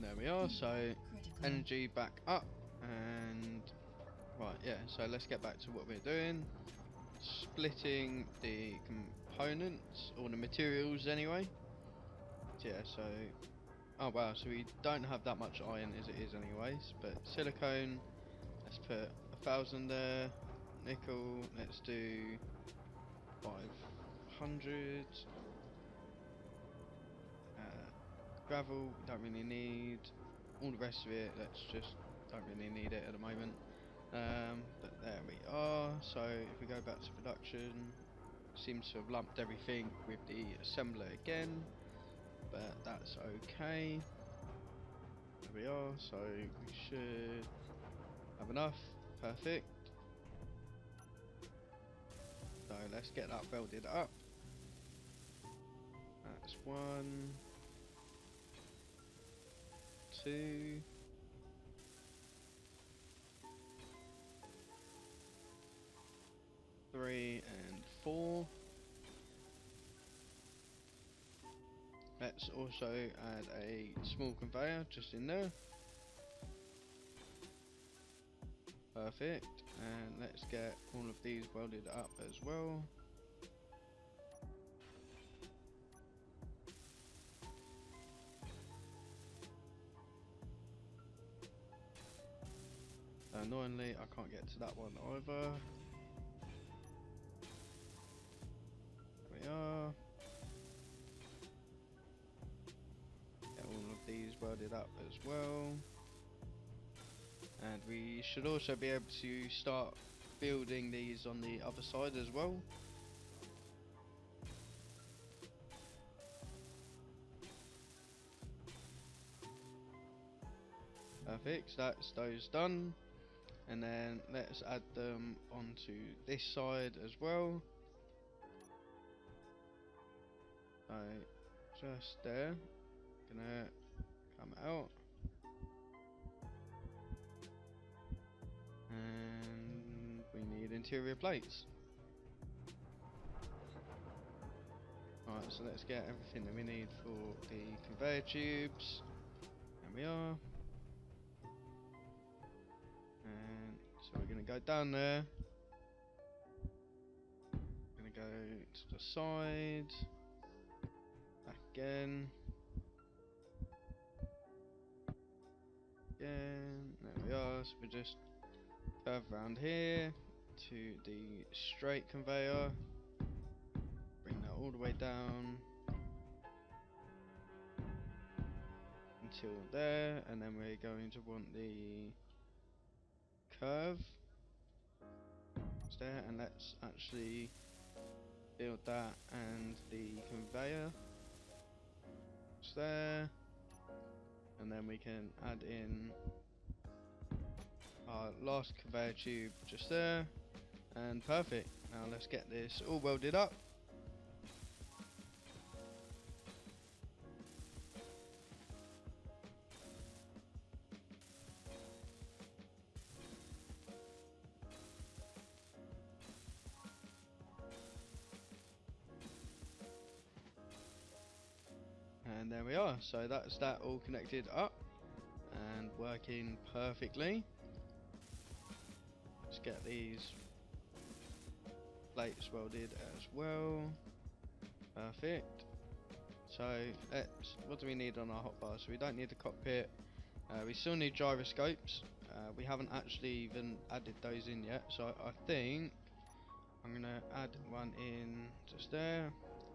There we are, so energy back up, and right, yeah, so let's get back to what we're doing. Splitting the components, or the materials anyway. So yeah, so Oh wow, so we don't have that much iron as it is anyways, but silicone, let's put 1,000 there. Nickel, let's do 500. Gravel, we don't really need. All the rest of it, let's just don't really need it at the moment. But there we are. So if we go back to production, seems to have lumped everything with the assembler again, but that's okay. There we are. So we should have enough. Perfect. So let's get that welded up. That's 1, 2, 3 and 4. Let's also add a small conveyor just in there. Perfect. And let's get all of these welded up as well. Annoyingly, I can't get to that one either. There we are. Get all of these welded up as well. And we should also be able to start building these on the other side as well. Perfect, so that's those done. And then let's add them onto this side as well. So just there, gonna come out. And we need interior plates. Alright, so let's get everything that we need for the conveyor tubes. There we are. And so we're going to go down there. Going to go to the side. Back again. Again. There we are. So we just curve around here to the straight conveyor. Bring that all the way down until there, and then we're going to want the curve there, and let's actually build that and the conveyor just there, and then we can add in our last conveyor tube just there, and perfect. Now let's get this all welded up. And there we are, so that's that all connected up and working perfectly. Let's get these plates welded as well. Perfect. So what do we need on our hotbar? So we don't need the cockpit. We still need gyroscopes. We haven't actually even added those in yet, so I think I'm gonna add one in just there.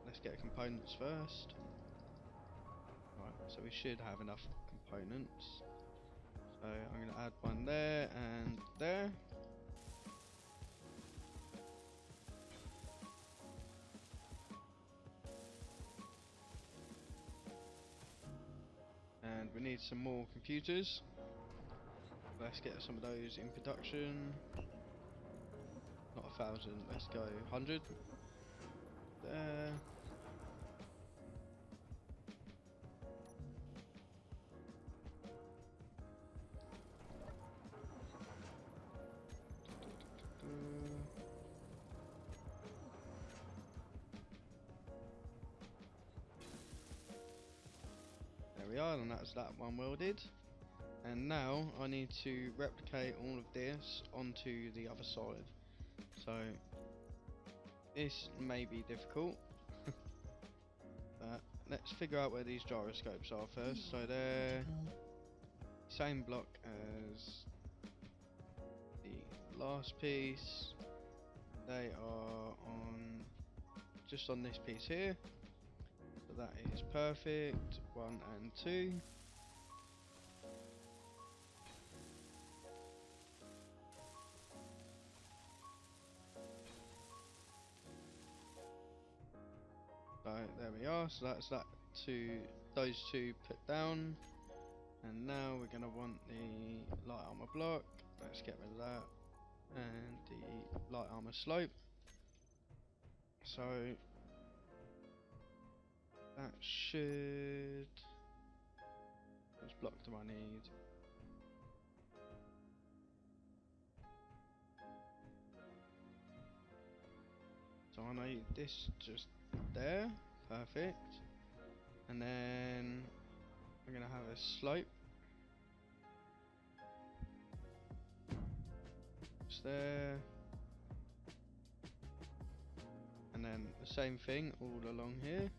Let's get components first. Right, so we should have enough components. So I'm going to add one there and there. And we need some more computers. Let's get some of those in production. Not 1,000, let's go 100. There. There we are, and that's that one welded. And now I need to replicate all of this onto the other side. So this may be difficult, but let's figure out where these gyroscopes are first. So they're same block as the last piece. They are on just on this piece here. So that is perfect. 1 and 2. So there we are. So that's those two put down. And now we're going to want the light armor block. Let's get rid of that. And the light armor slope. So that should... which block do I need? So I need this just there. Perfect. And then we're going to have a slope. Just there. And then the same thing all along here.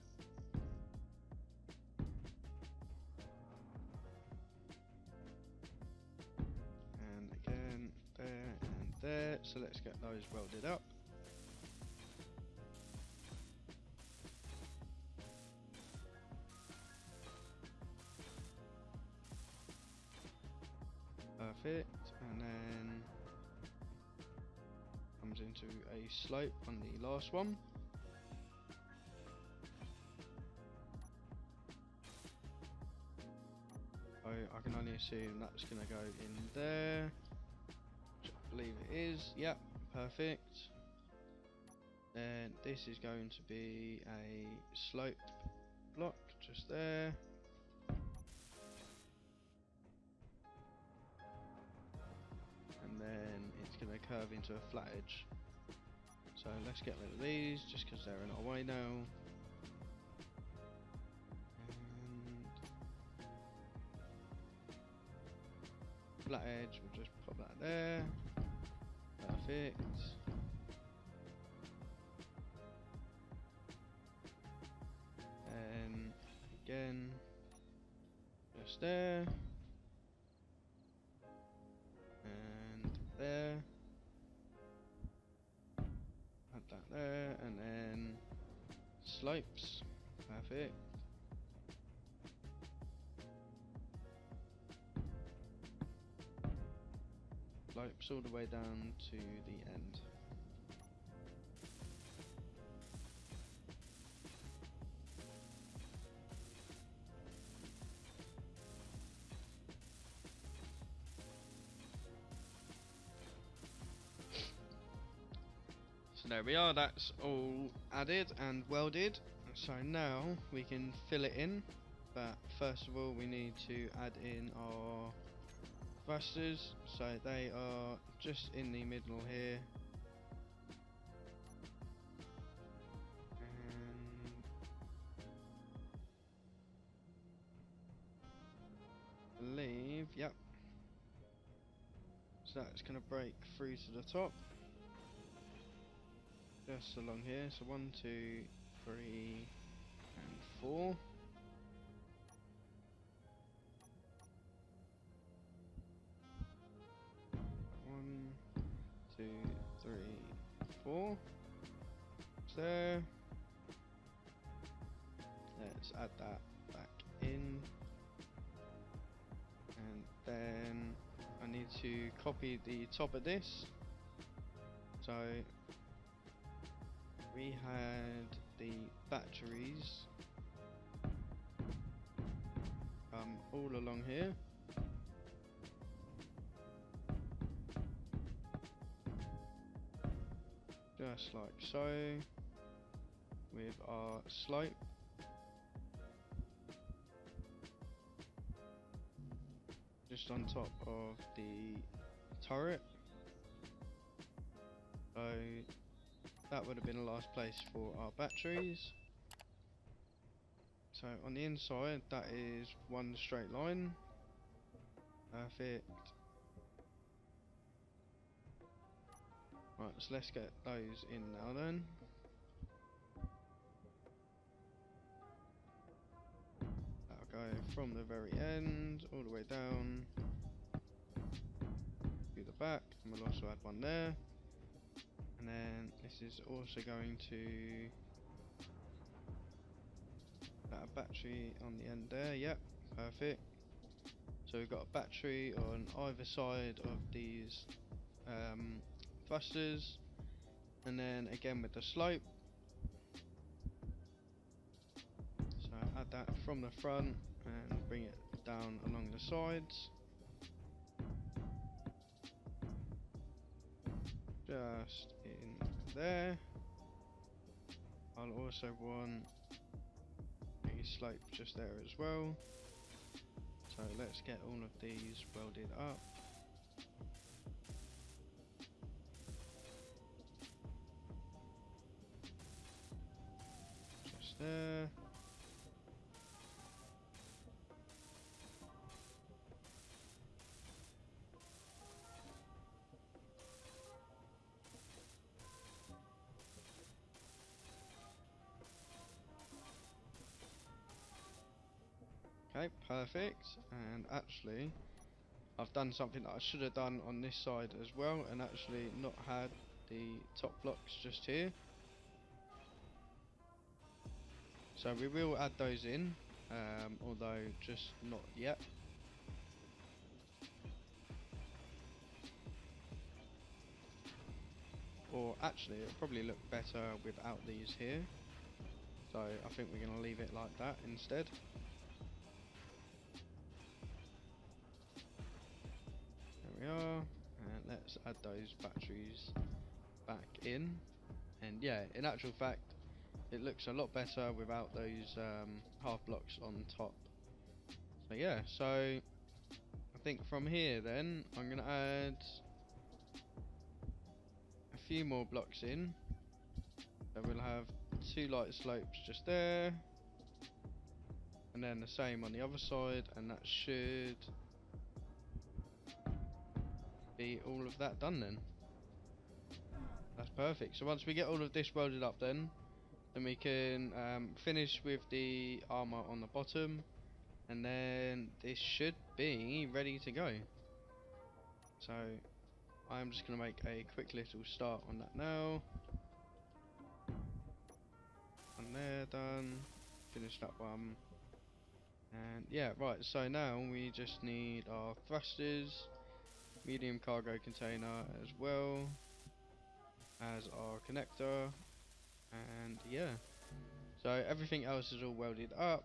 And again, there and there. So let's get those welded up. Perfect. And then comes into a slope on the last one. So I can only assume that's going to go in there, which I believe it is. Yep, perfect. Then this is going to be a slope block just there. And then it's going to curve into a flat edge. So let's get rid of these just because they're in our way now. Flat edge, we'll just pop that there. Perfect. And again, just there. And there. Add that there, and then slopes. Perfect. Slopes all the way down to the end. So there we are, that's all added and welded. So now we can fill it in, but first of all we need to add in our thrusters. So they are just in the middle here. And I believe, yep. So that's going to break through to the top. Just along here, so 1, 2, 3, and 4. One, 2, 3, 4. There. Let's add that back in. And then I need to copy the top of this. So we had the batteries all along here. Just like so, with our slope. Just on top of the turret. So that would have been the last place for our batteries. So on the inside, that is one straight line. Perfect. Right, so let's get those in now then. go from the very end all the way down to the back, and we'll also add one there. And then this is also going to put a battery on the end there. Yep, perfect. So we've got a battery on either side of these thrusters, and then again with the slope. So add that from the front and bring it down along the sides. Just in there. I'll also want a slope just there as well. So let's get all of these welded up. Just there. Okay, perfect. And actually, I've done something that I should have done on this side as well, and actually not had the top blocks just here. So we will add those in, although just not yet. Or actually, it'll probably look better without these here. So I think we're going to leave it like that instead. There we are, and let's add those batteries back in. And yeah, in actual fact, it looks a lot better without those half blocks on top. So yeah, so I think from here then I'm going to add a few more blocks in. So we'll have 2 light slopes just there, and then the same on the other side, and that should be all of that done then. That's perfect. So once we get all of this welded up then we can finish with the armor on the bottom, and then this should be ready to go. So I'm just going to make a quick little start on that now. And there, done. Finish that one. And yeah, right, so now we just need our thrusters, medium cargo container as well as our connector, and yeah, so everything else is all welded up,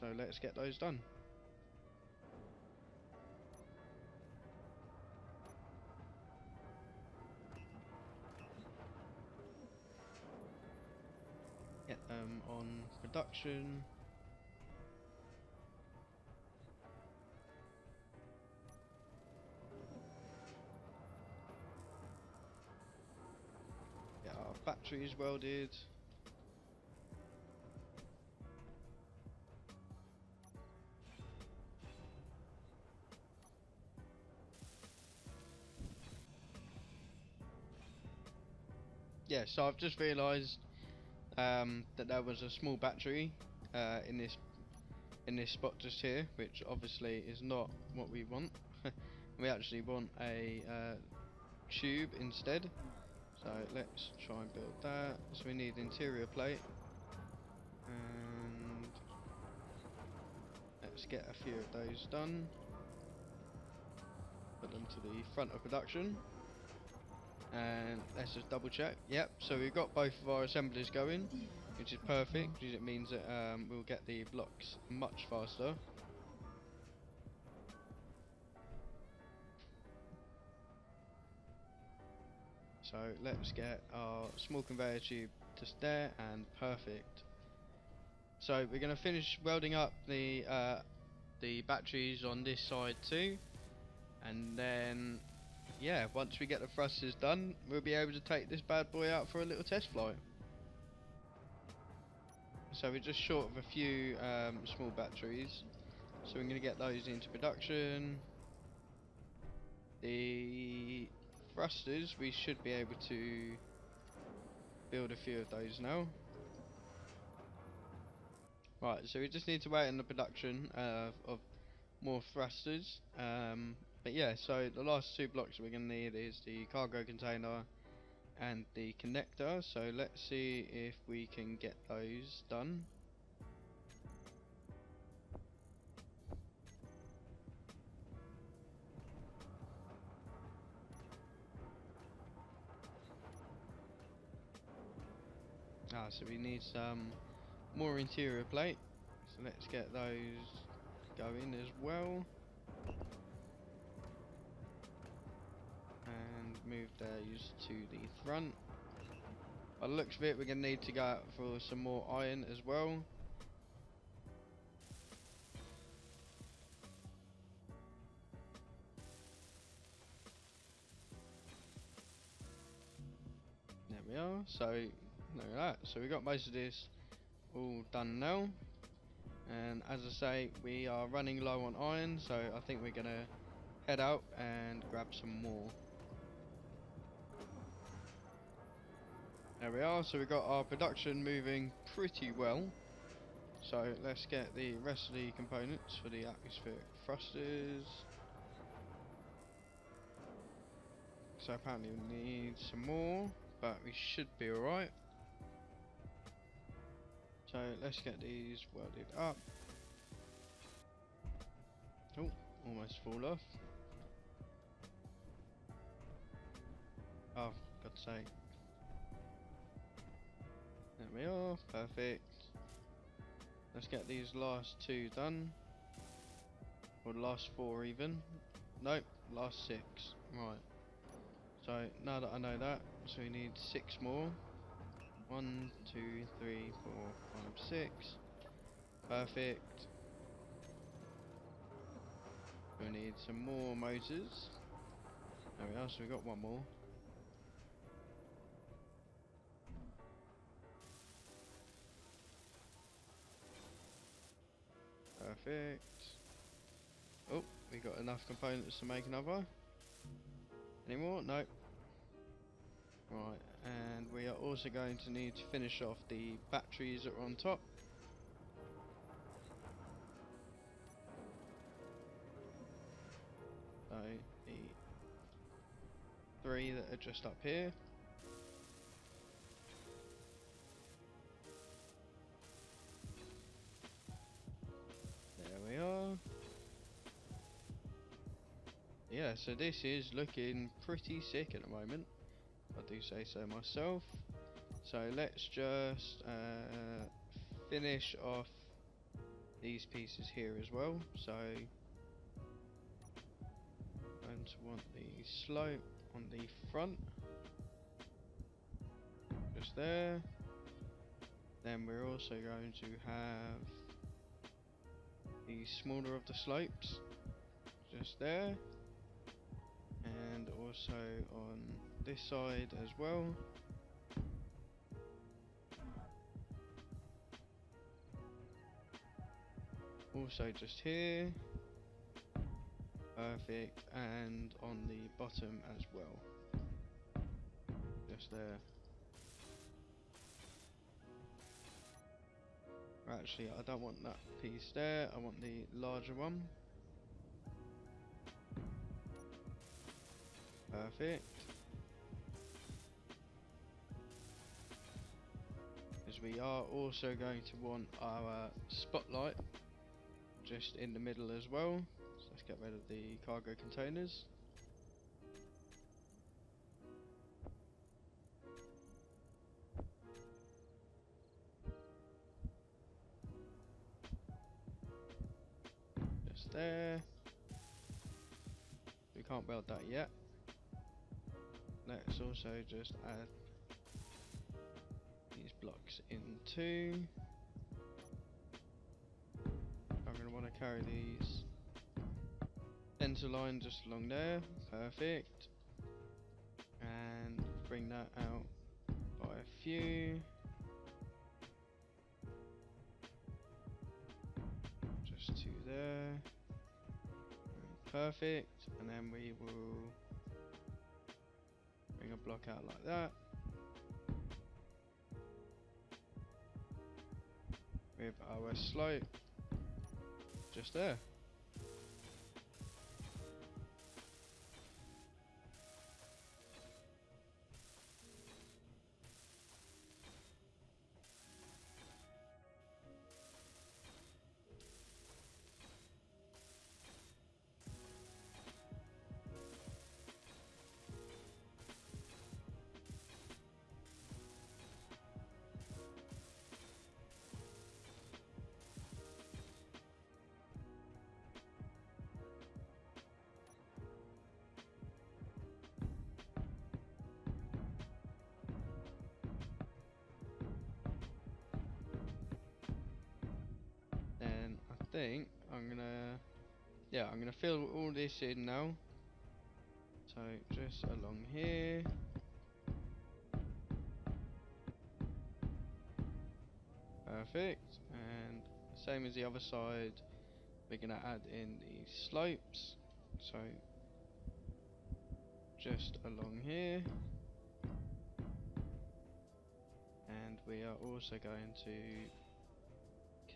so let's get those done. Get them on production. Get our batteries welded. Yeah, so I've just realised that there was a small battery in this spot just here, which obviously is not what we want. We actually want a tube instead. So let's try and build that. So we need interior plate, and let's get a few of those done. Put them to the front of production, and let's just double check. Yep, so we've got both of our assemblies going, which is perfect because it means that we'll get the blocks much faster. So let's get our small conveyor tube just there, and perfect. So we're going to finish welding up the batteries on this side too, and then yeah, once we get the thrusters done, we'll be able to take this bad boy out for a little test flight. So we're just short of a few small batteries, so we're going to get those into production. The thrusters, we should be able to build a few of those now. Right, so we just need to wait on the production of more thrusters. But yeah, so the last two blocks we're going to need is the cargo container and the connector. So let's see if we can get those done. So we need some more interior plate. So let's get those going as well. And move those to the front. By the looks of it, we're going to need to go out for some more iron as well. There we are. So look at that. So we got most of this all done now. And as I say, we are running low on iron, so I think we're gonna head out and grab some more. There we are. So we got our production moving pretty well. So let's get the rest of the components for the atmospheric thrusters. So apparently we need some more, but we should be alright. So let's get these welded up. Oh, almost fall off. Oh, God's sake. There we are, perfect. Let's get these last two done. Or the last four even. Nope, last six. Right. So now that I know that, so we need 6 more. 1, 2, 3, 4, 5, 6. Perfect. We need some more motors. There we are, so we got one more. Perfect. Oh, we got enough components to make another. Any more? Nope. Right, and we are also going to need to finish off the batteries that are on top. So, the 3 that are just up here. There we are. Yeah, so this is looking pretty sick at the moment. I do say so myself. So let's just finish off these pieces here as well. So I'm going to want the slope on the front, just there. Then we're also going to have the smaller of the slopes, just there. And also on this side as well. Also just here. Perfect. And on the bottom as well. Just there. Actually, I don't want that piece there. I want the larger one. Perfect. Because we are also going to want our spotlight just in the middle as well. So let's get rid of the cargo containers. Just there. We can't build that yet. Let's also just add these blocks in too. I'm going to want to carry these center line just along there. Perfect. And bring that out by a few. Just 2 there. Perfect. And then we will bring a block out like that. with our slope just there. Then I think I'm gonna fill all this in now. So just along here. Perfect. And same as the other side, we're gonna add in the slopes. So just along here. And we are also going to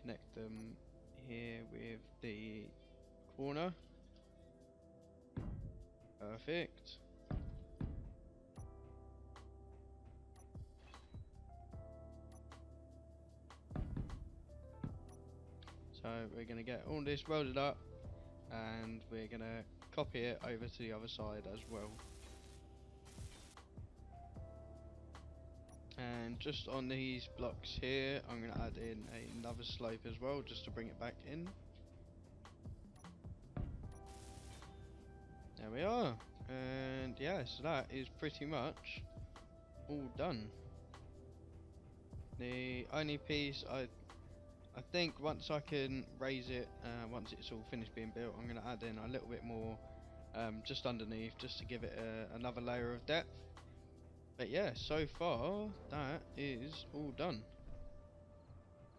connect them here with the corner. Perfect. So we're going to get all this welded up and we're going to copy it over to the other side as well. And just on these blocks here, I'm going to add in another slope as well, just to bring it back in. There we are. And yeah, so that is pretty much all done. The only piece I think once I can raise it, once it's all finished being built, I'm going to add in a little bit more just underneath, just to give it another layer of depth. But yeah, so far that is all done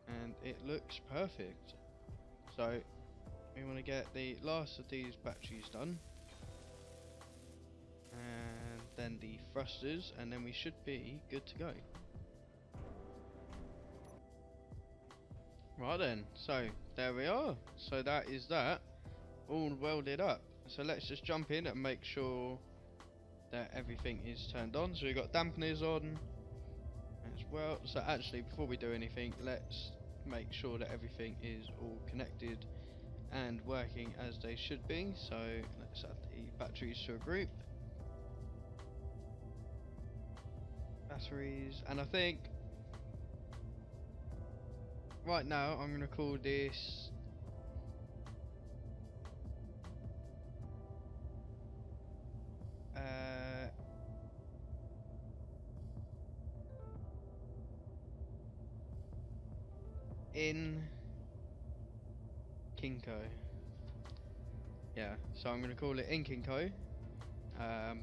and it looks perfect. So we want to get the last of these batteries done and then the thrusters, and then we should be good to go. Right then, so there we are. So that is that all welded up. So let's just jump in and make sure that everything is turned on. So we've got dampeners on as well. So actually, before we do anything, let's make sure that everything is all connected and working as they should be. So let's add the batteries to a group. Batteries, and I think right now I'm going to call this in Kinko. Yeah, so I'm going to call it in Kinko.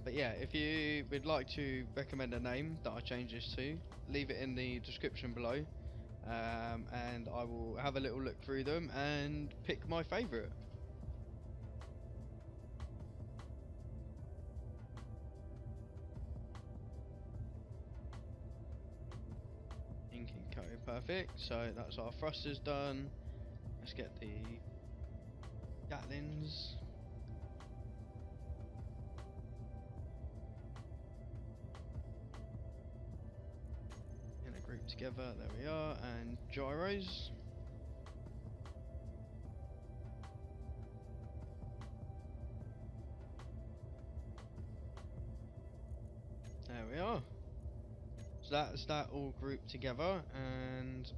But yeah, if you would like to recommend a name that I change this to, leave it in the description below, and I will have a little look through them and pick my favourite. Inking coat, perfect. So that's our thrusters done. Let's get the Gatlins. In a group together, there we are, and gyros. There we are. So that's that all grouped together, and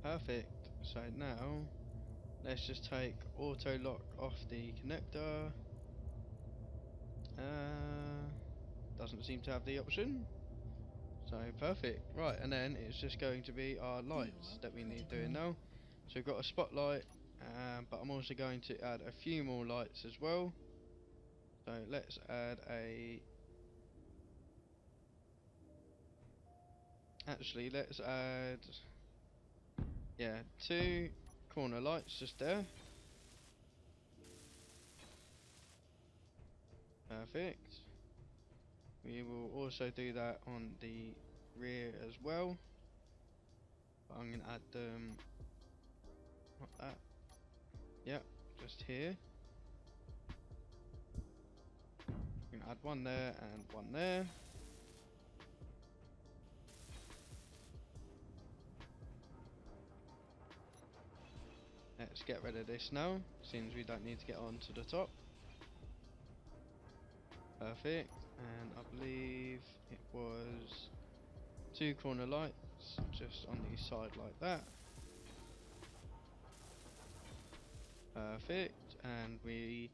perfect. So now let's just take auto lock off the connector. Doesn't seem to have the option. So perfect. Right, and then it's just going to be our lights that we need doing now. So we've got a spotlight, but I'm also going to add a few more lights as well. So let's add let's add, yeah, 2 corner lights just there. Perfect. We will also do that on the rear as well. But I'm going to add them, not that, yep, just here. I'm going to add one there and one there. Let's get rid of this now, since we don't need to get onto the top. Perfect, and I believe it was 2 corner lights just on the side like that. Perfect, and we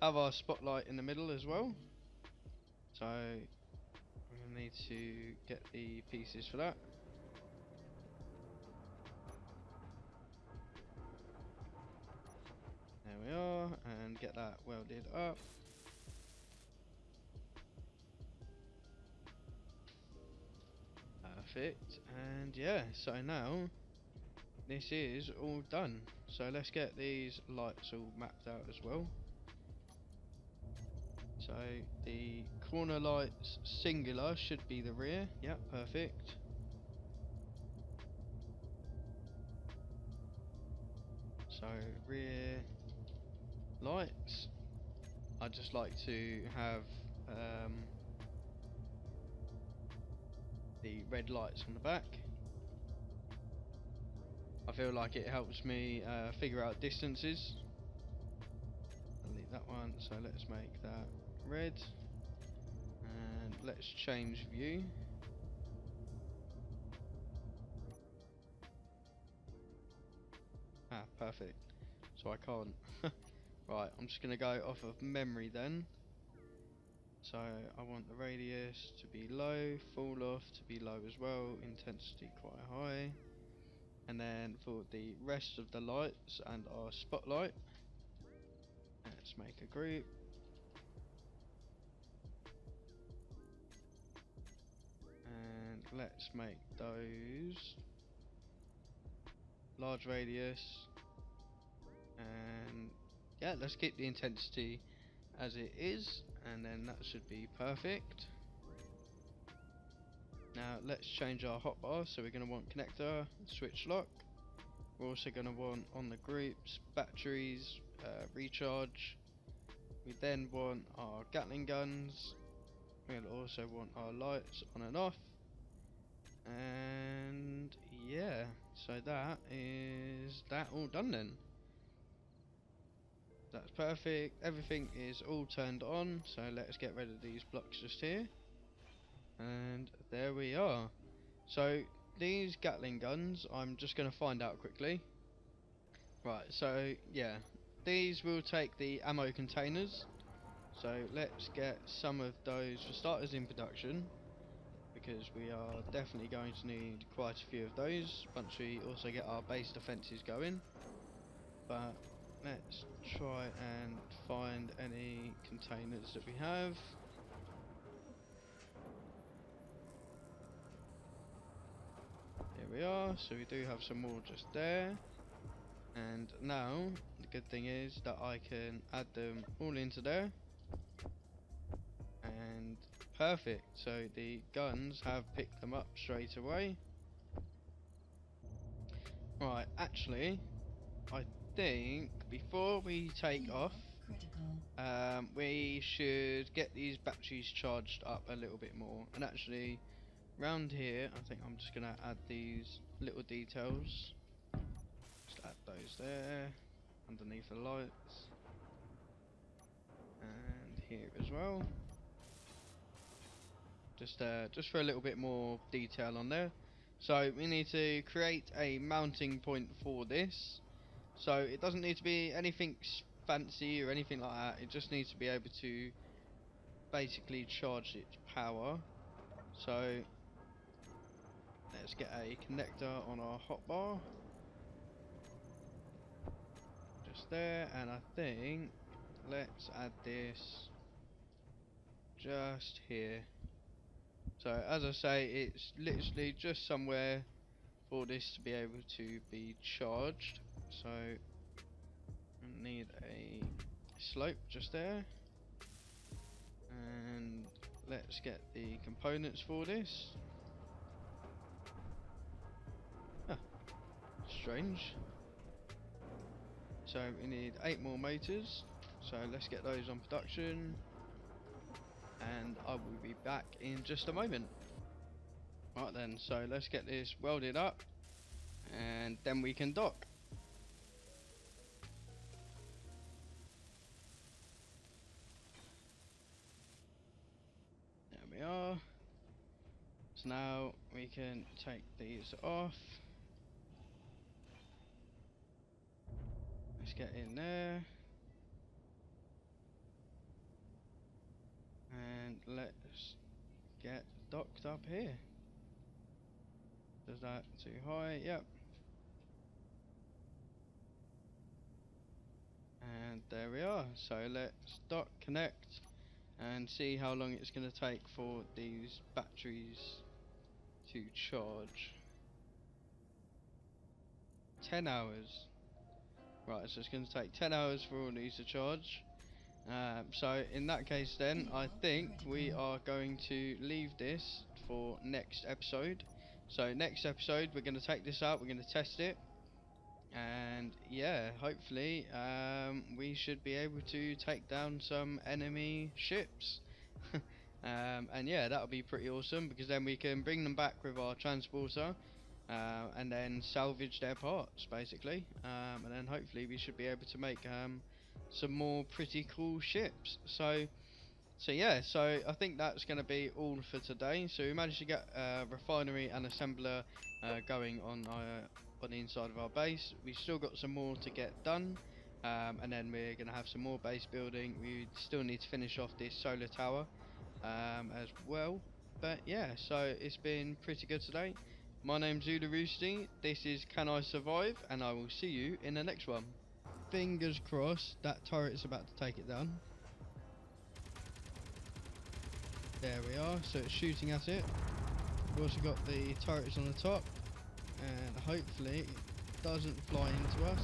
have our spotlight in the middle as well. So we need to get the pieces for that. There we are, and get that welded up. Perfect, and yeah, so now this is all done. So let's get these lights all mapped out as well. So the corner lights singular should be the rear. Yep, perfect. So rear lights. I just like to have the red lights on the back. I feel like it helps me figure out distances. Delete that one, so let's make that red. And let's change view. Ah, perfect. So I can't. Right, I'm just going to go off of memory then. So I want the radius to be low, fall off to be low as well, intensity quite high. And then for the rest of the lights and our spotlight, let's make a group. And let's make those large radius. And yeah, let's keep the intensity as it is, and then that should be perfect. Now let's change our hotbar, so we're going to want connector, switch lock. We're also going to want on the groups, batteries, recharge. We then want our Gatling guns. We'll also want our lights on and off. And yeah, so that is that all done then. That's perfect, everything is all turned on, so let's get rid of these blocks just here. And there we are. So these Gatling guns, I'm just going to find out quickly. Right, so yeah, these will take the ammo containers. So let's get some of those for starters in production, because we are definitely going to need quite a few of those once we also get our base defences going. But let's try and find any containers that we have. Here we are, so we do have some more just there. And now, the good thing is that I can add them all into there. And perfect, so the guns have picked them up straight away. Right, actually, I think before we take off, we should get these batteries charged up a little bit more. And actually, round here, I think I'm just going to add these little details. Just add those there, underneath the lights. And here as well. Just for a little bit more detail on there. So we need to create a mounting point for this. So it doesn't need to be anything fancy or anything like that. It just needs to be able to basically charge its power. So let's get a connector on our hotbar. Just there, and I think let's add this just here. So as I say, it's literally just somewhere for this to be able to be charged. So I need a slope just there, and let's get the components for this. strange. So we need 8 more motors. So let's get those on production. And I will be back in just a moment. Right then, so let's get this welded up. And then we can dock. There we are. So now we can take these off. Let's get in there. And let's get docked up here. Is that too high? Yep. And there we are. So let's dock, connect, and see how long it's going to take for these batteries to charge. 10 hours. Right, so it's going to take 10 hours for all these to charge. So in that case then, I think we are going to leave this for next episode. So next episode we're going to take this out, we're going to test it. And yeah, hopefully we should be able to take down some enemy ships. And yeah, that'll be pretty awesome, because then we can bring them back with our transporter. And then salvage their parts basically, and then hopefully we should be able to make some more pretty cool ships. So yeah, so I think that's going to be all for today. So we managed to get a refinery and assembler going on the inside of our base. We've still got some more to get done, and then we're going to have some more base building. We still need to finish off this solar tower as well. But yeah, so it's been pretty good today. My name's Zulu Roosty, this is Can I Survive, and I will see you in the next one. Fingers crossed that turret's about to take it down. There we are, so it's shooting at it. We've also got the turrets on the top, and hopefully it doesn't fly into us.